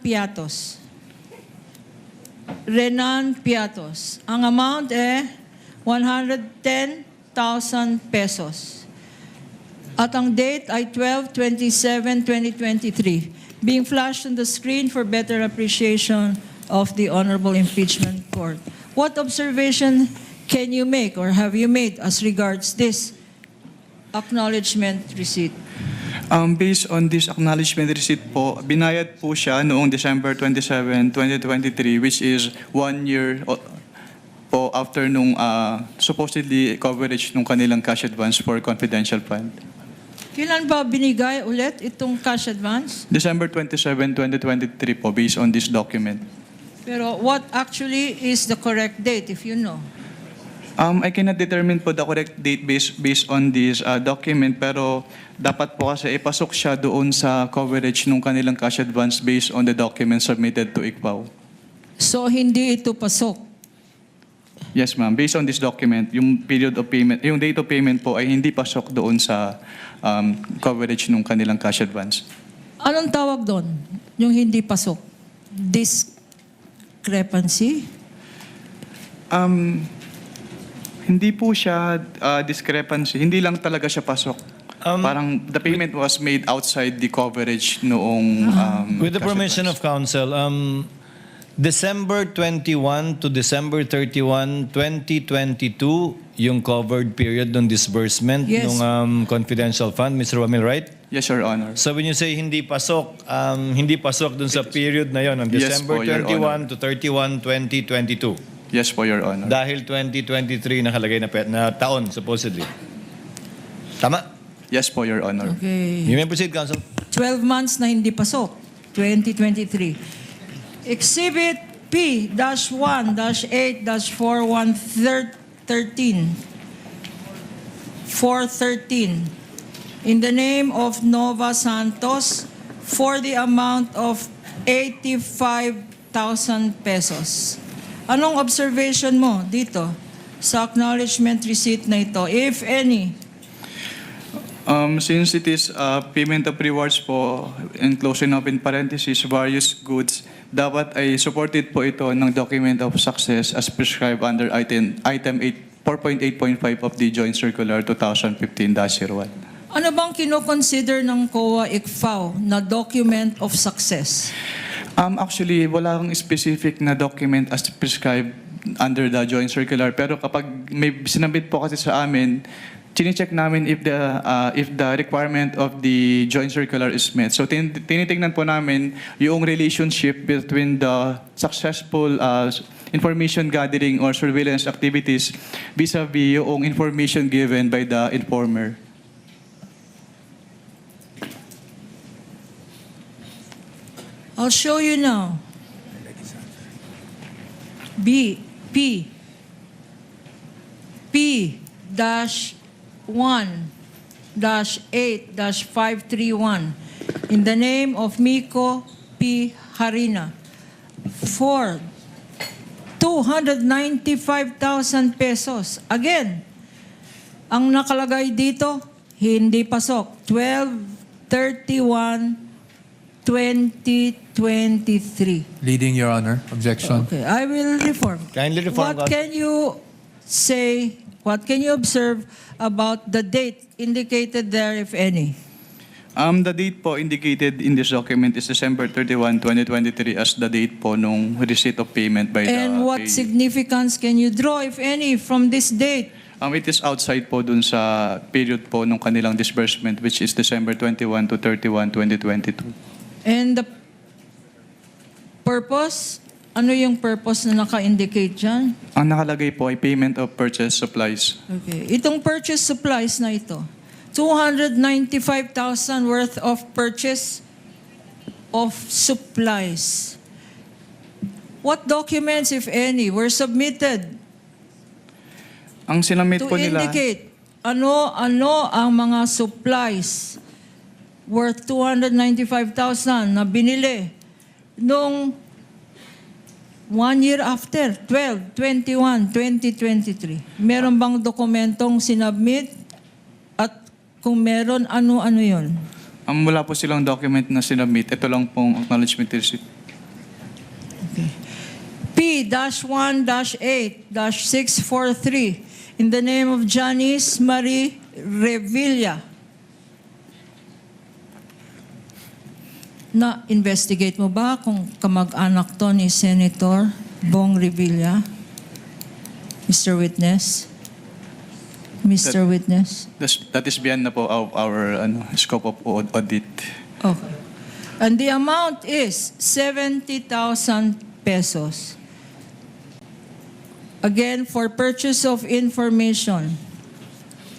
Piatos. Renan Piatos. Ang amount eh 110,000 pesos. At ang date ay 12/27/2023. Being flashed on the screen for better appreciation of the Honorable Impeachment Court. What observation can you make or have you made as regards this acknowledgement receipt? Based on this acknowledgement receipt po, binayad po siya noong December 27, 2023, which is 1 year po after nung supposedly coverage nung kanilang cash advance for confidential fund. Kailan ba binigay ulit itong cash advance? December 27, 2023 po, based on this document. Pero what actually is the correct date, if you know? I cannot determine po the correct date based on this document, pero dapat po kasi ipasok siya doon sa coverage ng kanilang cash advance based on the document submitted to ICFAO. So hindi ito pasok. Yes, ma'am. Based on this document, yung period of payment, yung date of payment po ay hindi pasok doon sa coverage ng kanilang cash advance. Anong tawag doon? Yung hindi pasok? Discrepancy? Hindi po siya discrepancy. Hindi lang talaga siya pasok. Parang the payment was made outside the coverage noong With the cash permission advance. of counsel, December 21 to December 31, 2022, yung covered period ng disbursement Yes. ng confidential fund, Mr. Wamil, right? Yes, Your Honor. So when you say hindi pasok dun sa period na yon, ng Yes December po, Your 21 to 31, 2022. Yes po, Your Honor. Dahil 2023 nakalagay na taon, supposedly. Tama? Yes po, Your Honor. Okay. You may proceed, counsel. 12 months na hindi pasok. 2023. Exhibit P-1-8-4113 413 in the name of Nova Santos for the amount of 85,000 pesos. Anong observation mo dito sa acknowledgement receipt na ito, if any? Since it is payment of rewards po, and closing up in parentheses, various goods, dapat ay supported po ito ng document of success as prescribed under item 4.8.5 of the Joint Circular 2015-01. Ano bang kinoconsider ng COA-ICFAO na document of success? Actually, wala kang specific na document as prescribed under the Joint Circular. Pero kapag may sinabit po kasi sa amin, chine-check namin if the requirement of the Joint Circular is met. So tinitingnan po namin yung relationship between the successful information gathering or surveillance activities vis-a-vis yung information given by the informer. I'll show you now. P-1-8-531 in the name of Miko P. Harina for 295,000 pesos. Again, ang nakalagay dito, hindi pasok. 12/31/2023. Leading, Your Honor. Objection. Okay, I will reform. Kindly reform, What can you say, what can you observe about the date indicated there, if any? The date po indicated in this document is December 31, 2023 as the date po nung receipt of payment by the And what payee. significance can you draw, if any, from this date? It is outside po dun sa period po nung kanilang disbursement, which is December 21 to 31, 2022. And the purpose? Ano yung purpose na naka-indicate dyan? Ang nakalagay po ay payment of purchase supplies. Okay. Itong purchase supplies na ito, 295,000 worth of purchase of supplies. What documents, if any, were submitted Ang sinamit to po nila, indicate ano ang mga supplies worth 295,000 na binili nung 1 year after, 12/21/2023? Meron bang dokumentong sinubmit? At kung meron, ano-ano yon? wala po silang document na sinabit. Ito lang pong acknowledgement receipt. P-1-8-643 in the name of Janice Marie Revilla. Na-investigate mo ba kung kamag-anak to ni Senator Bong Revilla? Mr. Witness? Mr. Witness? That is beyond na po our scope of audit. Okay. And the amount is 70,000 pesos. Again, for purchase of information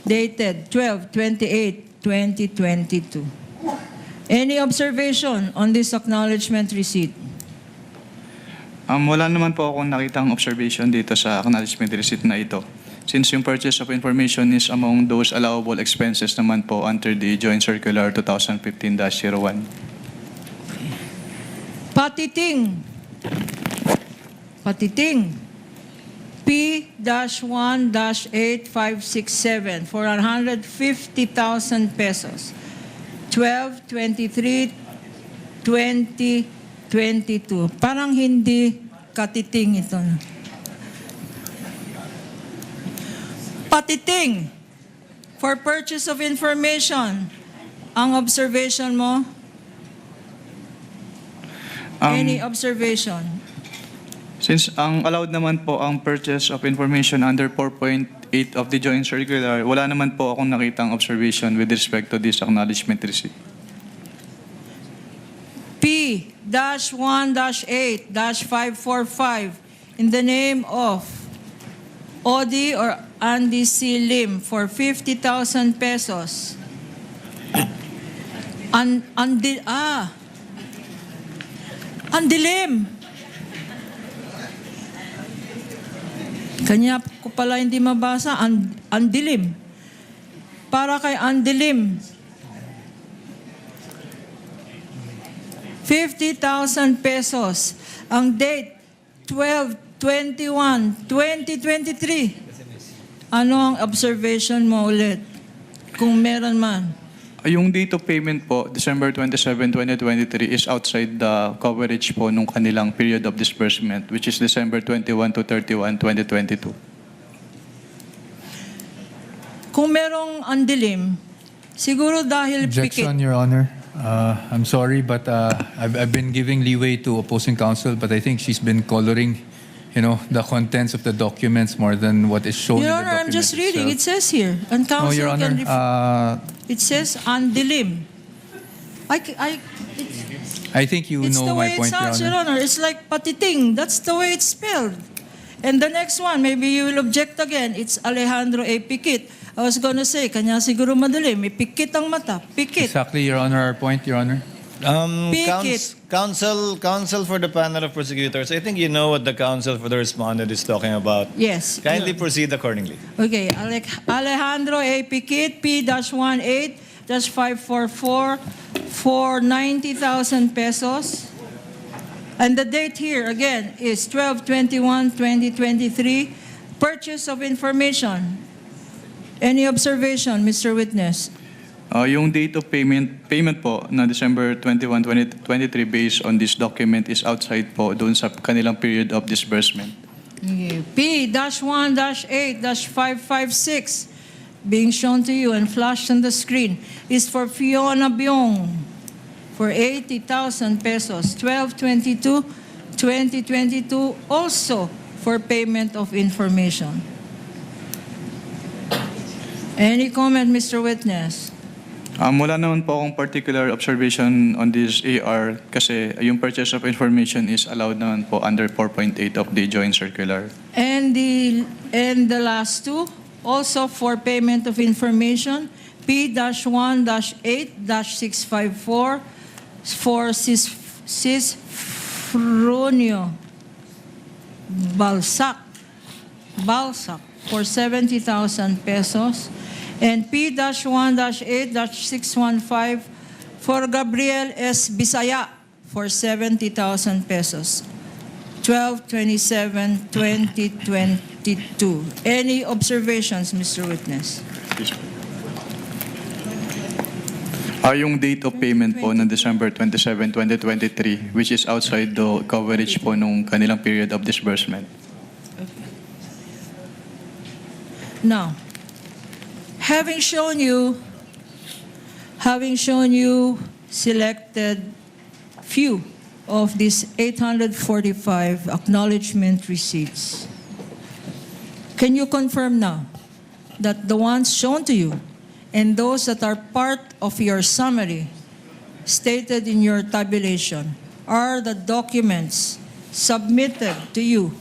dated 12/28/2022. Any observation on this acknowledgement receipt? Wala naman po akong nakitang observation dito sa acknowledgement receipt na ito. Since yung purchase of information is among those allowable expenses naman po under the Joint Circular 2015-01. Patiting. P-1-8567 for 150,000 pesos. 12/23/2022. Parang hindi katiting ito. Patiting for purchase of information. Ang observation mo? Any observation? Since ang allowed naman po ang purchase of information under 4.8 of the Joint Circular, wala naman po akong nakitang observation with respect to this acknowledgement receipt. P-1-8-545 in the name of Odi or Andy C. Lim for 50,000 pesos. Andilim. Kanya ko pala hindi mabasa. Andilim. Para kay Andilim. 50,000 pesos. Ang date, 12/21/2023. Ano ang observation mo ulit? Kung meron man. Yung date of payment po, December 27, 2023, is outside the coverage po nung kanilang period of disbursement, which is December 21 to 31, 2022. Kung merong andilim, siguro dahil Objection, pikit. Your Honor. I'm sorry, but I've been giving leeway to opposing counsel, but I think she's been coloring, the contents of the documents more than what is shown in Your the Honor, I'm document just reading. It itself. says here. And No, counsel Your can Honor, It says andilim. I think you It's know the my way it point, Your sounds, Your Honor. Honor. It's like patiting. That's the way it's spelled. And the next one, maybe you will object again. It's Alejandro A. Pikit. I was gonna say, kanya siguro madilim. May pikit ang mata. Pikit. Exactly, Your Honor, our point, Your Honor. Pikit. Counsel for the panel of prosecutors, I think you know what the counsel for the respondent is talking about. Yes. Kindly Your- proceed accordingly. Okay, Alejandro A. Pikit, P-18-544 for 90,000 pesos. And the date here, again, is 12/21/2023. Purchase of information. Any observation, Mr. Witness? Yung date of payment po na December 21, 2023 based on this document is outside po doon sa kanilang period of disbursement. Okay. P-1-8-556 being shown to you and flashed on the screen is for Fiona Byong for 80,000 pesos, 12/22/2022, also for payment of information. Any comment, Mr. Witness? Wala naman po akong particular observation on this AR kasi yung purchase of information is allowed naman po under 4.8 of the Joint Circular. And the last two, also for payment of information, P-1-8-654 for Cisfronio Balsac for 70,000 pesos. And P-1-8-615 for Gabriel S. Bisaya for 70,000 pesos. 12/27/2022. Any observations, Mr. Witness? Yung date of payment po ng December 27, 2023, which is outside the coverage po nung kanilang period of disbursement. Now, having shown you selected few of these 845 acknowledgement receipts, can you confirm now that the ones shown to you and those that are part of your summary stated in your tabulation are the documents submitted to you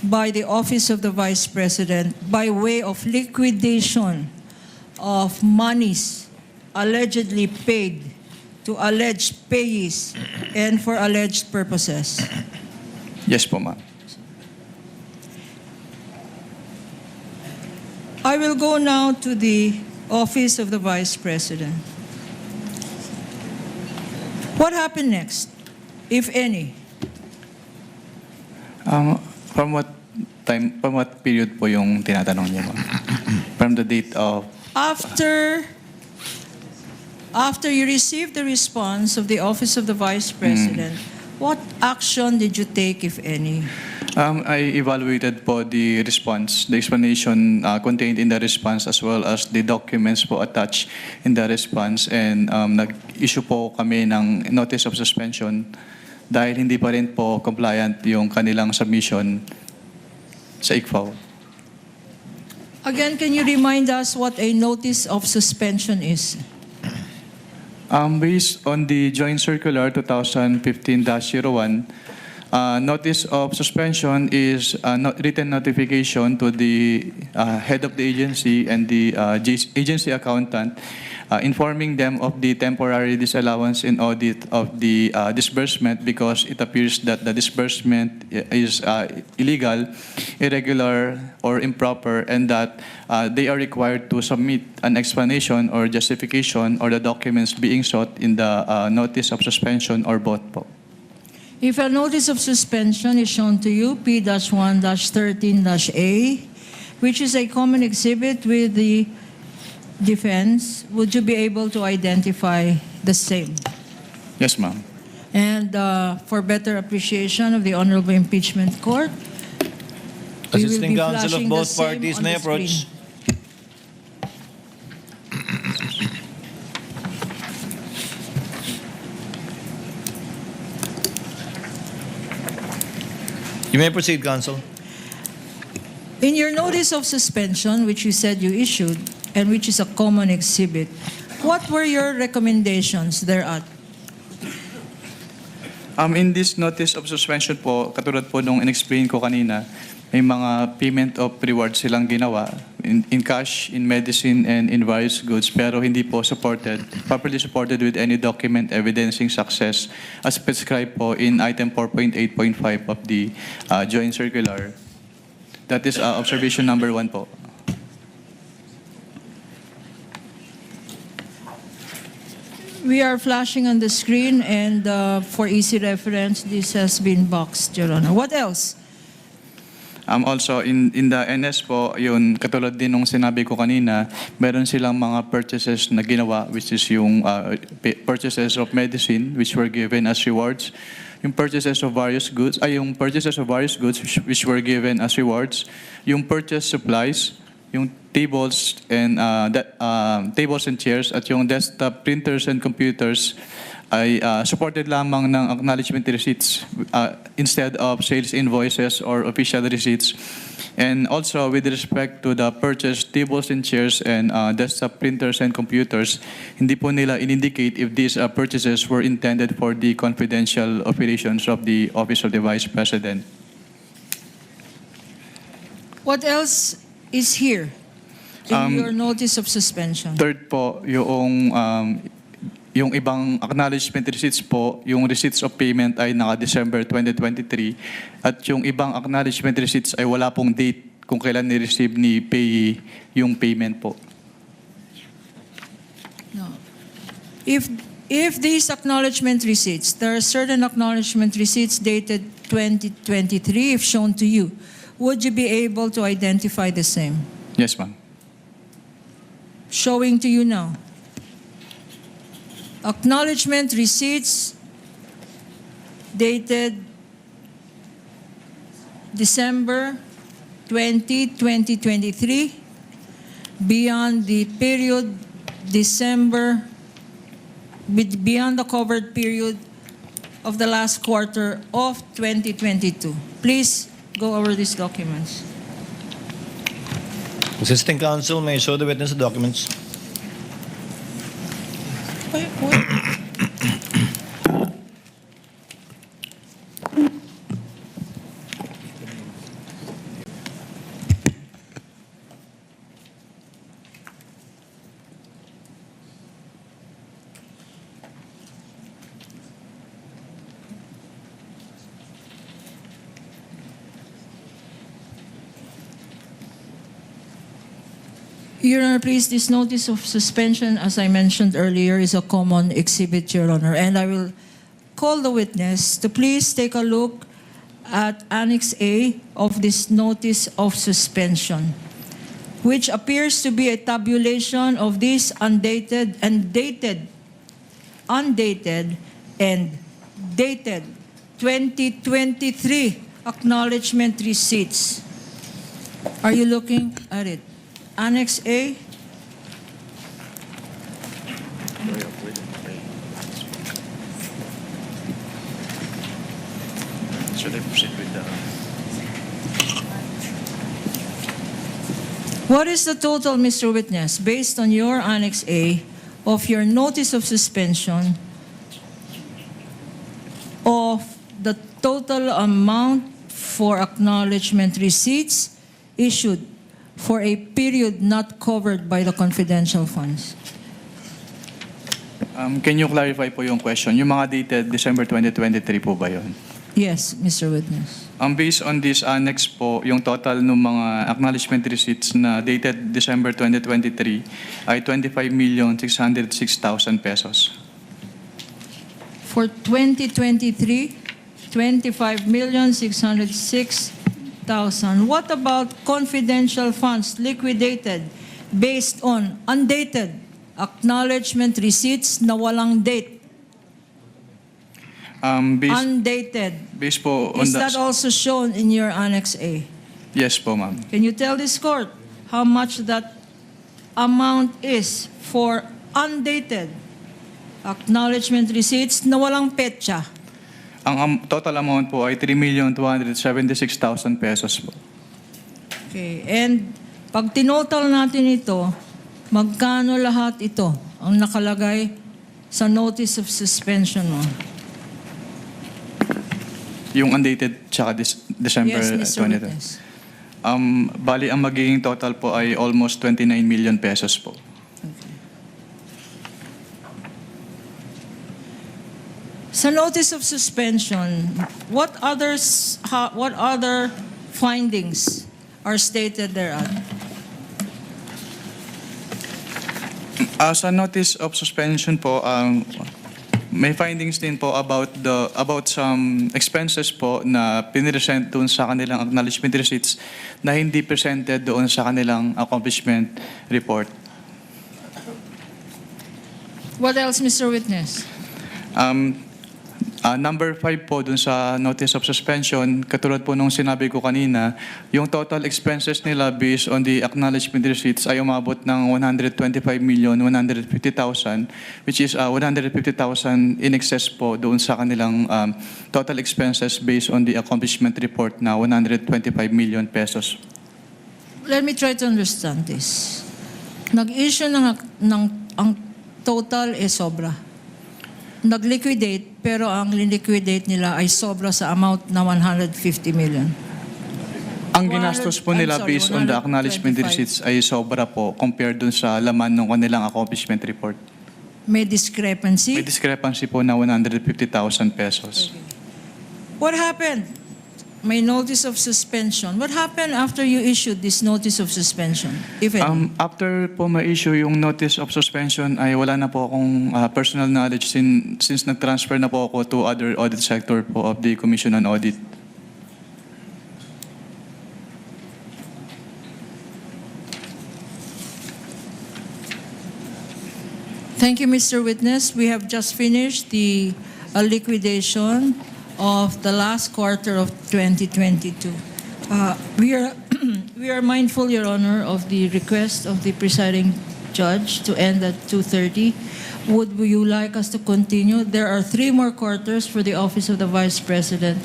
by the Office of the Vice President by way of liquidation of monies allegedly paid to alleged payees and for alleged purposes? Yes po, ma'am. I will go now to the Office of the Vice President. What happened next, if any? From what period po yung tinatanong niyo, ma'am? From the date of... After you received the response of the Office of the Vice President, what action did you take, if any? I evaluated po the response, the explanation contained in the response as well as the documents po attached in the response, and nag-issue po kami ng notice of suspension dahil hindi pa rin po compliant yung kanilang submission sa ICFAO. Again, can you remind us what a notice of suspension is? Based on the Joint Circular 2015-01, notice of suspension is a written notification to the head of the agency and the agency accountant, informing them of the temporary disallowance in audit of the disbursement because it appears that the disbursement is illegal, irregular, or improper, and that they are required to submit an explanation or justification or the documents being sought in the notice of suspension or both po. If a notice of suspension is shown to you, P-1-13-A, which is a common exhibit with the defense, would you be able to identify the same? Yes, ma'am. And for better appreciation of the Honorable Impeachment Court, we will Assisting be counsel of flashing the both same parties on may the approach. screen. You may proceed, counsel. In your notice of suspension, which you said you issued, and which is a common exhibit, what were your recommendations thereat? In this notice of suspension po, katulad po nung in-explain ko kanina, may mga payment of rewards silang ginawa in cash, in medicine, and in various goods, pero hindi po properly supported with any document evidencing success as prescribed po in item 4.8.5 of the Joint Circular. That is observation number 1 po. We are flashing on the screen, and for easy reference, this has been boxed, Your Honor. What else? Also, in the NS po, yun, katulad din nung sinabi ko kanina, meron silang mga purchases na ginawa, which is yung purchases of medicine, which were given as rewards. Yung purchases of various goods, which were given as rewards. Yung purchase supplies, yung tables and chairs, at yung desktop printers and computers ay supported lamang ng acknowledgement receipts instead of sales invoices or official receipts. And also, with respect to the purchased tables and chairs and desktop printers and computers, hindi po nila in-indicate if these purchases were intended for the confidential operations of the Office of the Vice President. What else is here in your notice of suspension? Third po, yung ibang acknowledgement receipts po, yung receipts of payment ay naka-December 2023 at yung ibang acknowledgement receipts ay wala pong date kung kailan ni-receive ni payee yung payment po. No. If these acknowledgement receipts, there are certain acknowledgement receipts dated 2023, if shown to you, would you be able to identify the same? Yes, ma'am. Showing to you now. Acknowledgement receipts dated December 20, 2023, beyond the period beyond the covered period of the last quarter of 2022. Please go over these documents. Assisting counsel may show the witness the documents. Your Honor, please, this notice of suspension, as I mentioned earlier, is a common exhibit, Your Honor, and I will call the witness to please take a look at Annex A of this notice of suspension, which appears to be a tabulation of these undated and dated 2023 acknowledgement receipts. Are you looking at it? Annex A? Should I proceed with the... What is the total, Mr. Witness, based on your Annex A of your notice of suspension of the total amount for acknowledgement receipts issued for a period not covered by the confidential funds? Can you clarify po yung question? Yung mga dated December 2023 po ba yun? Yes, Mr. Witness. Based on this annex po, yung total ng mga acknowledgement receipts na dated December 2023 ay 25,606,000 pesos. For 2023, 25,606,000. What about confidential funds liquidated based on undated acknowledgement receipts na walang date? Undated. Based po on Is that also shown in your Annex A? Yes po, ma'am. Can you tell this court how much that amount is for undated acknowledgement receipts na walang petsa? Ang total amount po ay 3,276,000 pesos po. Okay, and pag tinotal natin ito, magkano lahat ito ang nakalagay sa notice of suspension mo? Yung undated tsaka December Yes, Mr. 20. Witness. Bali, ang magiging total po ay almost 29 million pesos po. Sa notice of suspension, what other findings are stated thereat? Sa notice of suspension po, may findings din po about some expenses po na pinresent doon sa kanilang acknowledgement receipts na hindi presented doon sa kanilang accomplishment report. What else, Mr. Witness? Number 5 po dun sa notice of suspension, katulad po nung sinabi ko kanina, yung total expenses nila based on the acknowledgement receipts ay umabot ng 125,150,000, which is 150,000 in excess po doon sa kanilang total expenses based on the accomplishment report na 125 million pesos. Let me try to understand this. Nag-issue ng ang total is sobra. Nag-liquidate, pero ang liquidate nila ay sobra sa amount na 150 million. Ang ginastos po nila based on the acknowledgement 125. receipts ay sobra po compared dun sa laman ng kanilang accomplishment report. May discrepancy? May discrepancy po na 150,000 pesos. What happened? May notice of suspension. What happened after you issued this notice of suspension? If any? After po ma-issue yung notice of suspension ay wala na po akong personal knowledge since nag-transfer na po ako to other audit sector po of the Commission on Audit. Thank you, Mr. Witness. We have just finished the liquidation of the last quarter of 2022. We are mindful, Your Honor, of the request of the presiding judge to end at 2:30. Would you like us to continue? There are 3 more quarters for the Office of the Vice President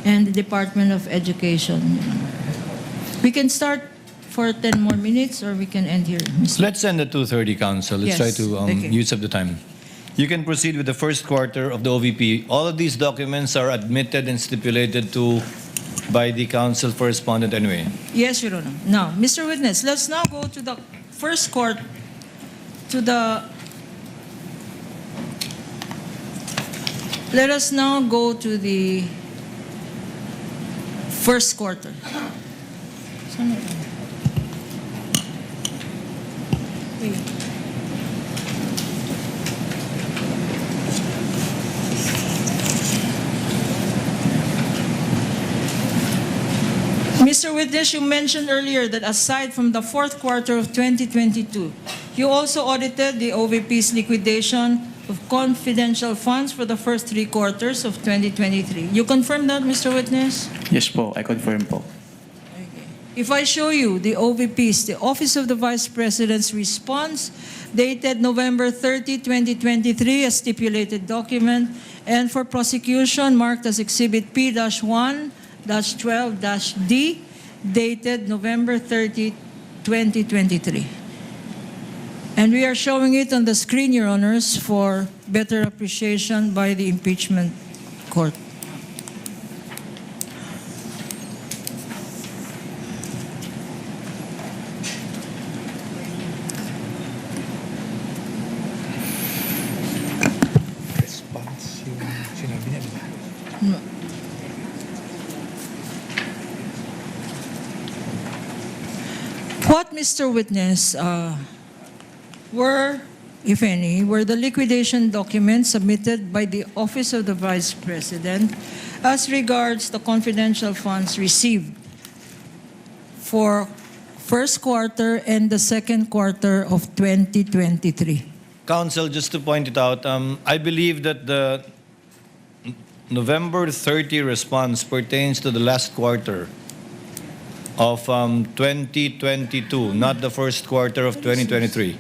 and the Department of Education. We can start for 10 more minutes or we can end here. Mr. Let's end at 2:30, Council. Let's try Yes, to okay. use up the time. You can proceed with the first quarter of the OVP. All of these documents are admitted and stipulated to by the Council for Respondent anyway. Yes, Your Honor. Now, Mr. Witness, let's now go to the first court, let us now go to the first quarter. Mr. Witness, you mentioned earlier that aside from the fourth quarter of 2022, you also audited the OVP's liquidation of confidential funds for the first 3 quarters of 2023. You confirm that, Mr. Witness? Yes po, I confirm po. If I show you the OVP's, the Office of the Vice President's response, dated November 30, 2023, a stipulated document, and for prosecution marked as Exhibit P-1-12-D, dated November 30, 2023. And we are showing it on the screen, Your Honors, for better appreciation by the impeachment court. Response yung sinabi niya, di ba? What, Mr. Witness, were, if any, were the liquidation documents submitted by the Office of the Vice President as regards the confidential funds received for first quarter and the second quarter of 2023? Counsel, just to point it out, I believe that the November 30 response pertains to the last quarter of 2022, not the first quarter of 2023.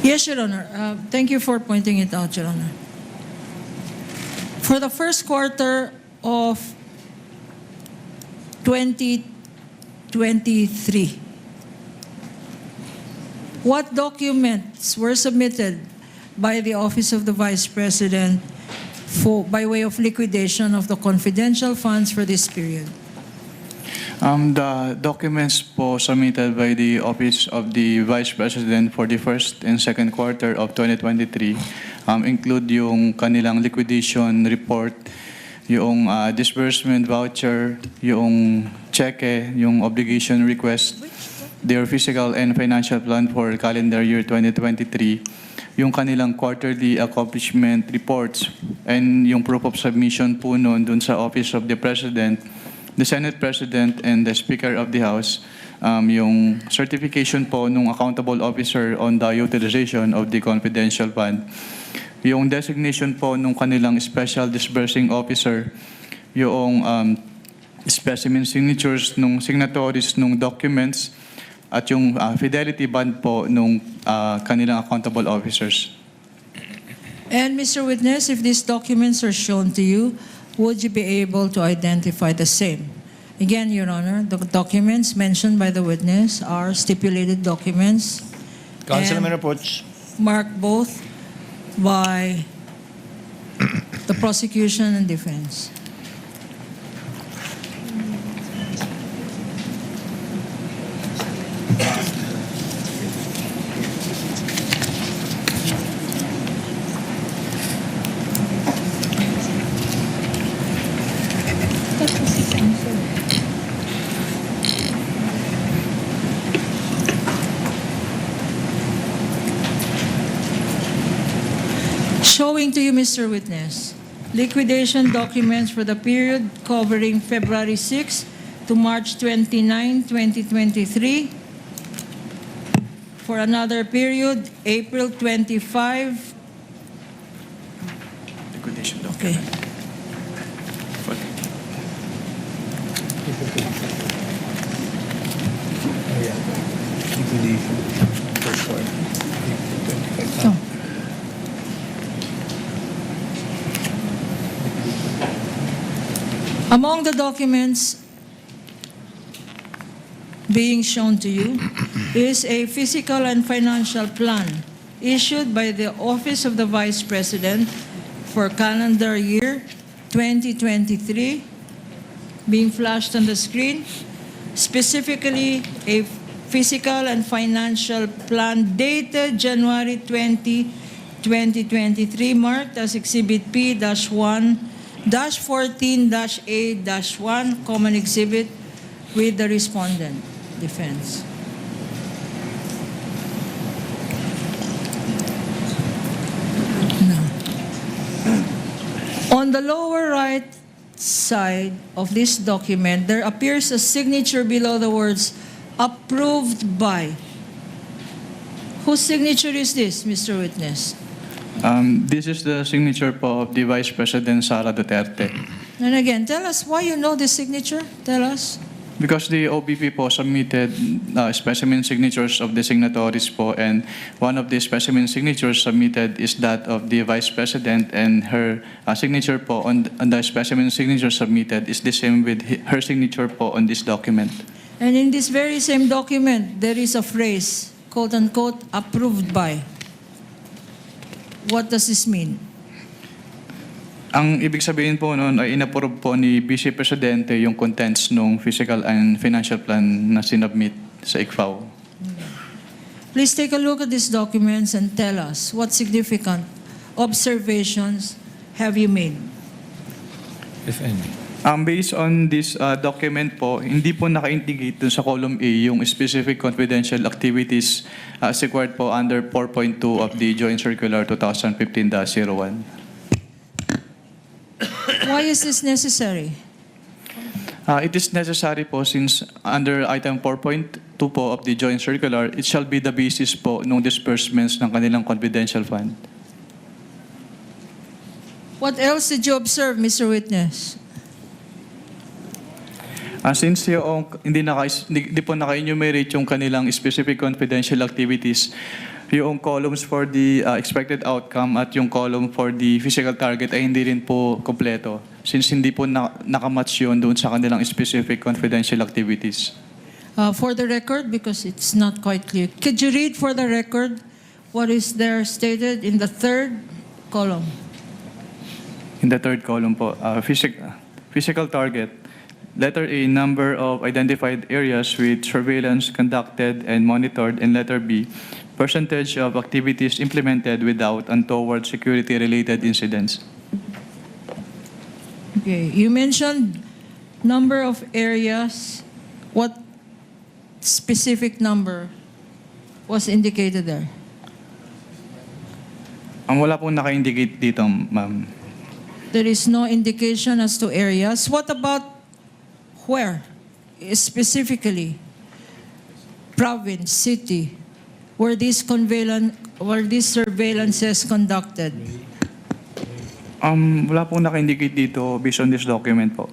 Yes, Your Honor. Thank you for pointing it out, Your Honor. For the first quarter of 2023, what documents were submitted by the Office of the Vice President by way of liquidation of the confidential funds for this period? The documents po submitted by the Office of the Vice President for the first and second quarter of 2023 include yung kanilang liquidation report, yung disbursement voucher, yung cheque, yung obligation request, their physical and financial plan for calendar year 2023, yung kanilang quarterly accomplishment reports, and yung proof of submission po noon dun sa Office of the President, the Senate President, and the Speaker of the House, yung certification po nung accountable officer on the utilization of the confidential fund, yung designation po nung kanilang special disbursing officer, yung specimen signatures nung signatories nung documents, at yung fidelity bond po nung kanilang accountable officers. And Mr. Witness, if these documents are shown to you, would you be able to identify the same? Again, Your Honor, the documents mentioned by the witness are stipulated documents. Councilman and Rapuch. marked both by the prosecution and defense. Showing to you, Mr. Witness, liquidation documents for the period covering February 6 to March 29, 2023. For another period, April 25. Liquidation Okay. document. Oh, yeah. Liquidation. First one. Oh. Among the documents being shown to you is a physical and financial plan issued by the Office of the Vice President for calendar year 2023, being flashed on the screen, specifically a physical and financial plan dated January 20, 2023, marked as Exhibit P-1 -14-A-1 common exhibit with the respondent, defense. No. On the lower right side of this document, there appears a signature below the words approved by. Whose signature is this, Mr. Witness? This is the signature po of the Vice President Sara Duterte. And again, tell us why you know this signature. Tell us. Because the OVP po submitted specimen signatures of the signatories po, and one of the specimen signatures submitted is that of the Vice President, and her signature po on the specimen signature submitted is the same with her signature po on this document. And in this very same document, there is a phrase, quote unquote, approved by. What does this mean? Ang ibig sabihin po noon ay inapprove po ni Vice Presidente yung contents ng fiscal and financial plan na sinubmit sa ICFAO. Please take a look at these documents and tell us what significant observations have you made. If any. Based on this document po, hindi po naka-indicate dun sa column A yung specific confidential activities as required po under 4.2 of the Joint Circular 2015-01. Why is this necessary? It is necessary po since under item 4.2 po of the Joint Circular, it shall be the basis po ng disbursements ng kanilang confidential fund. What else did you observe, Mr. Witness? Since yung hindi po naka-enumerate yung kanilang specific confidential activities, yung columns for the expected outcome at yung column for the physical target ay hindi rin po kompleto since hindi po nakamatch yun doon sa kanilang specific confidential activities. For the record, because it's not quite clear, could you read for the record what is there stated in the third column? In the third column po, physical target. Letter A, number of identified areas with surveillance conducted and monitored. And letter B, percentage of activities implemented without and toward security-related incidents. Okay, you mentioned number of areas. What specific number was indicated there? Ang wala pong naka-indicate dito, ma'am. There is no indication as to areas. What about where? Specifically, province, city, where this surveillance is conducted? Wala pong naka-indicate dito based on this document po.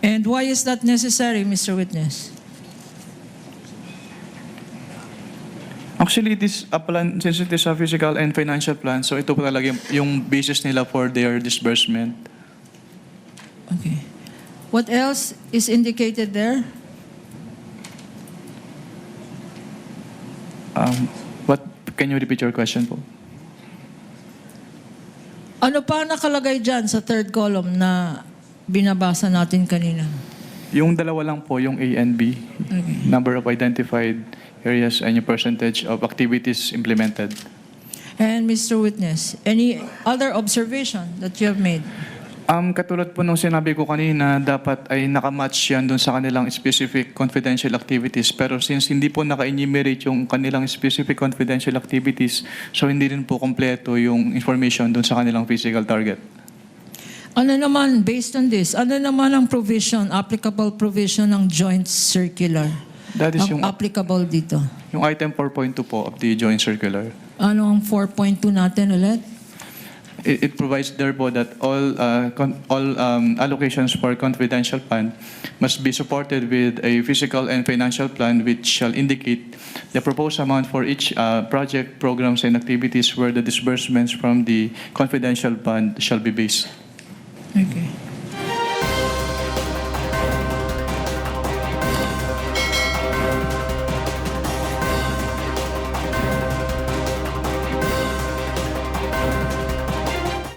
And why is that necessary, Mr. Witness? Actually, it is a plan, since it is a physical and financial plan, so ito po talaga yung basis nila for their disbursement. Okay. What else is indicated there? What, can you repeat your question po? Ano pa nakalagay dyan sa third column na binabasa natin kanina? Yung dalawa lang po, yung A and B. Okay. Number of identified areas and yung percentage of activities implemented. And Mr. Witness, any other observation that you have made? Katulad po nung sinabi ko kanina, dapat ay nakamatch yan dun sa kanilang specific confidential activities. Pero since hindi po naka-enumerate yung kanilang specific confidential activities, so hindi rin po kompleto yung information dun sa kanilang physical target. Ano naman, based on this, ano naman ang provision, applicable provision ng joint circular? That is Ang yung, applicable dito. yung item 4.2 po of the Joint Circular. Ano ang 4.2 natin ulit? It provides there po that all allocations for confidential fund must be supported with a physical and financial plan which shall indicate the proposed amount for each project, programs, and activities where the disbursements from the confidential fund shall be based. Okay.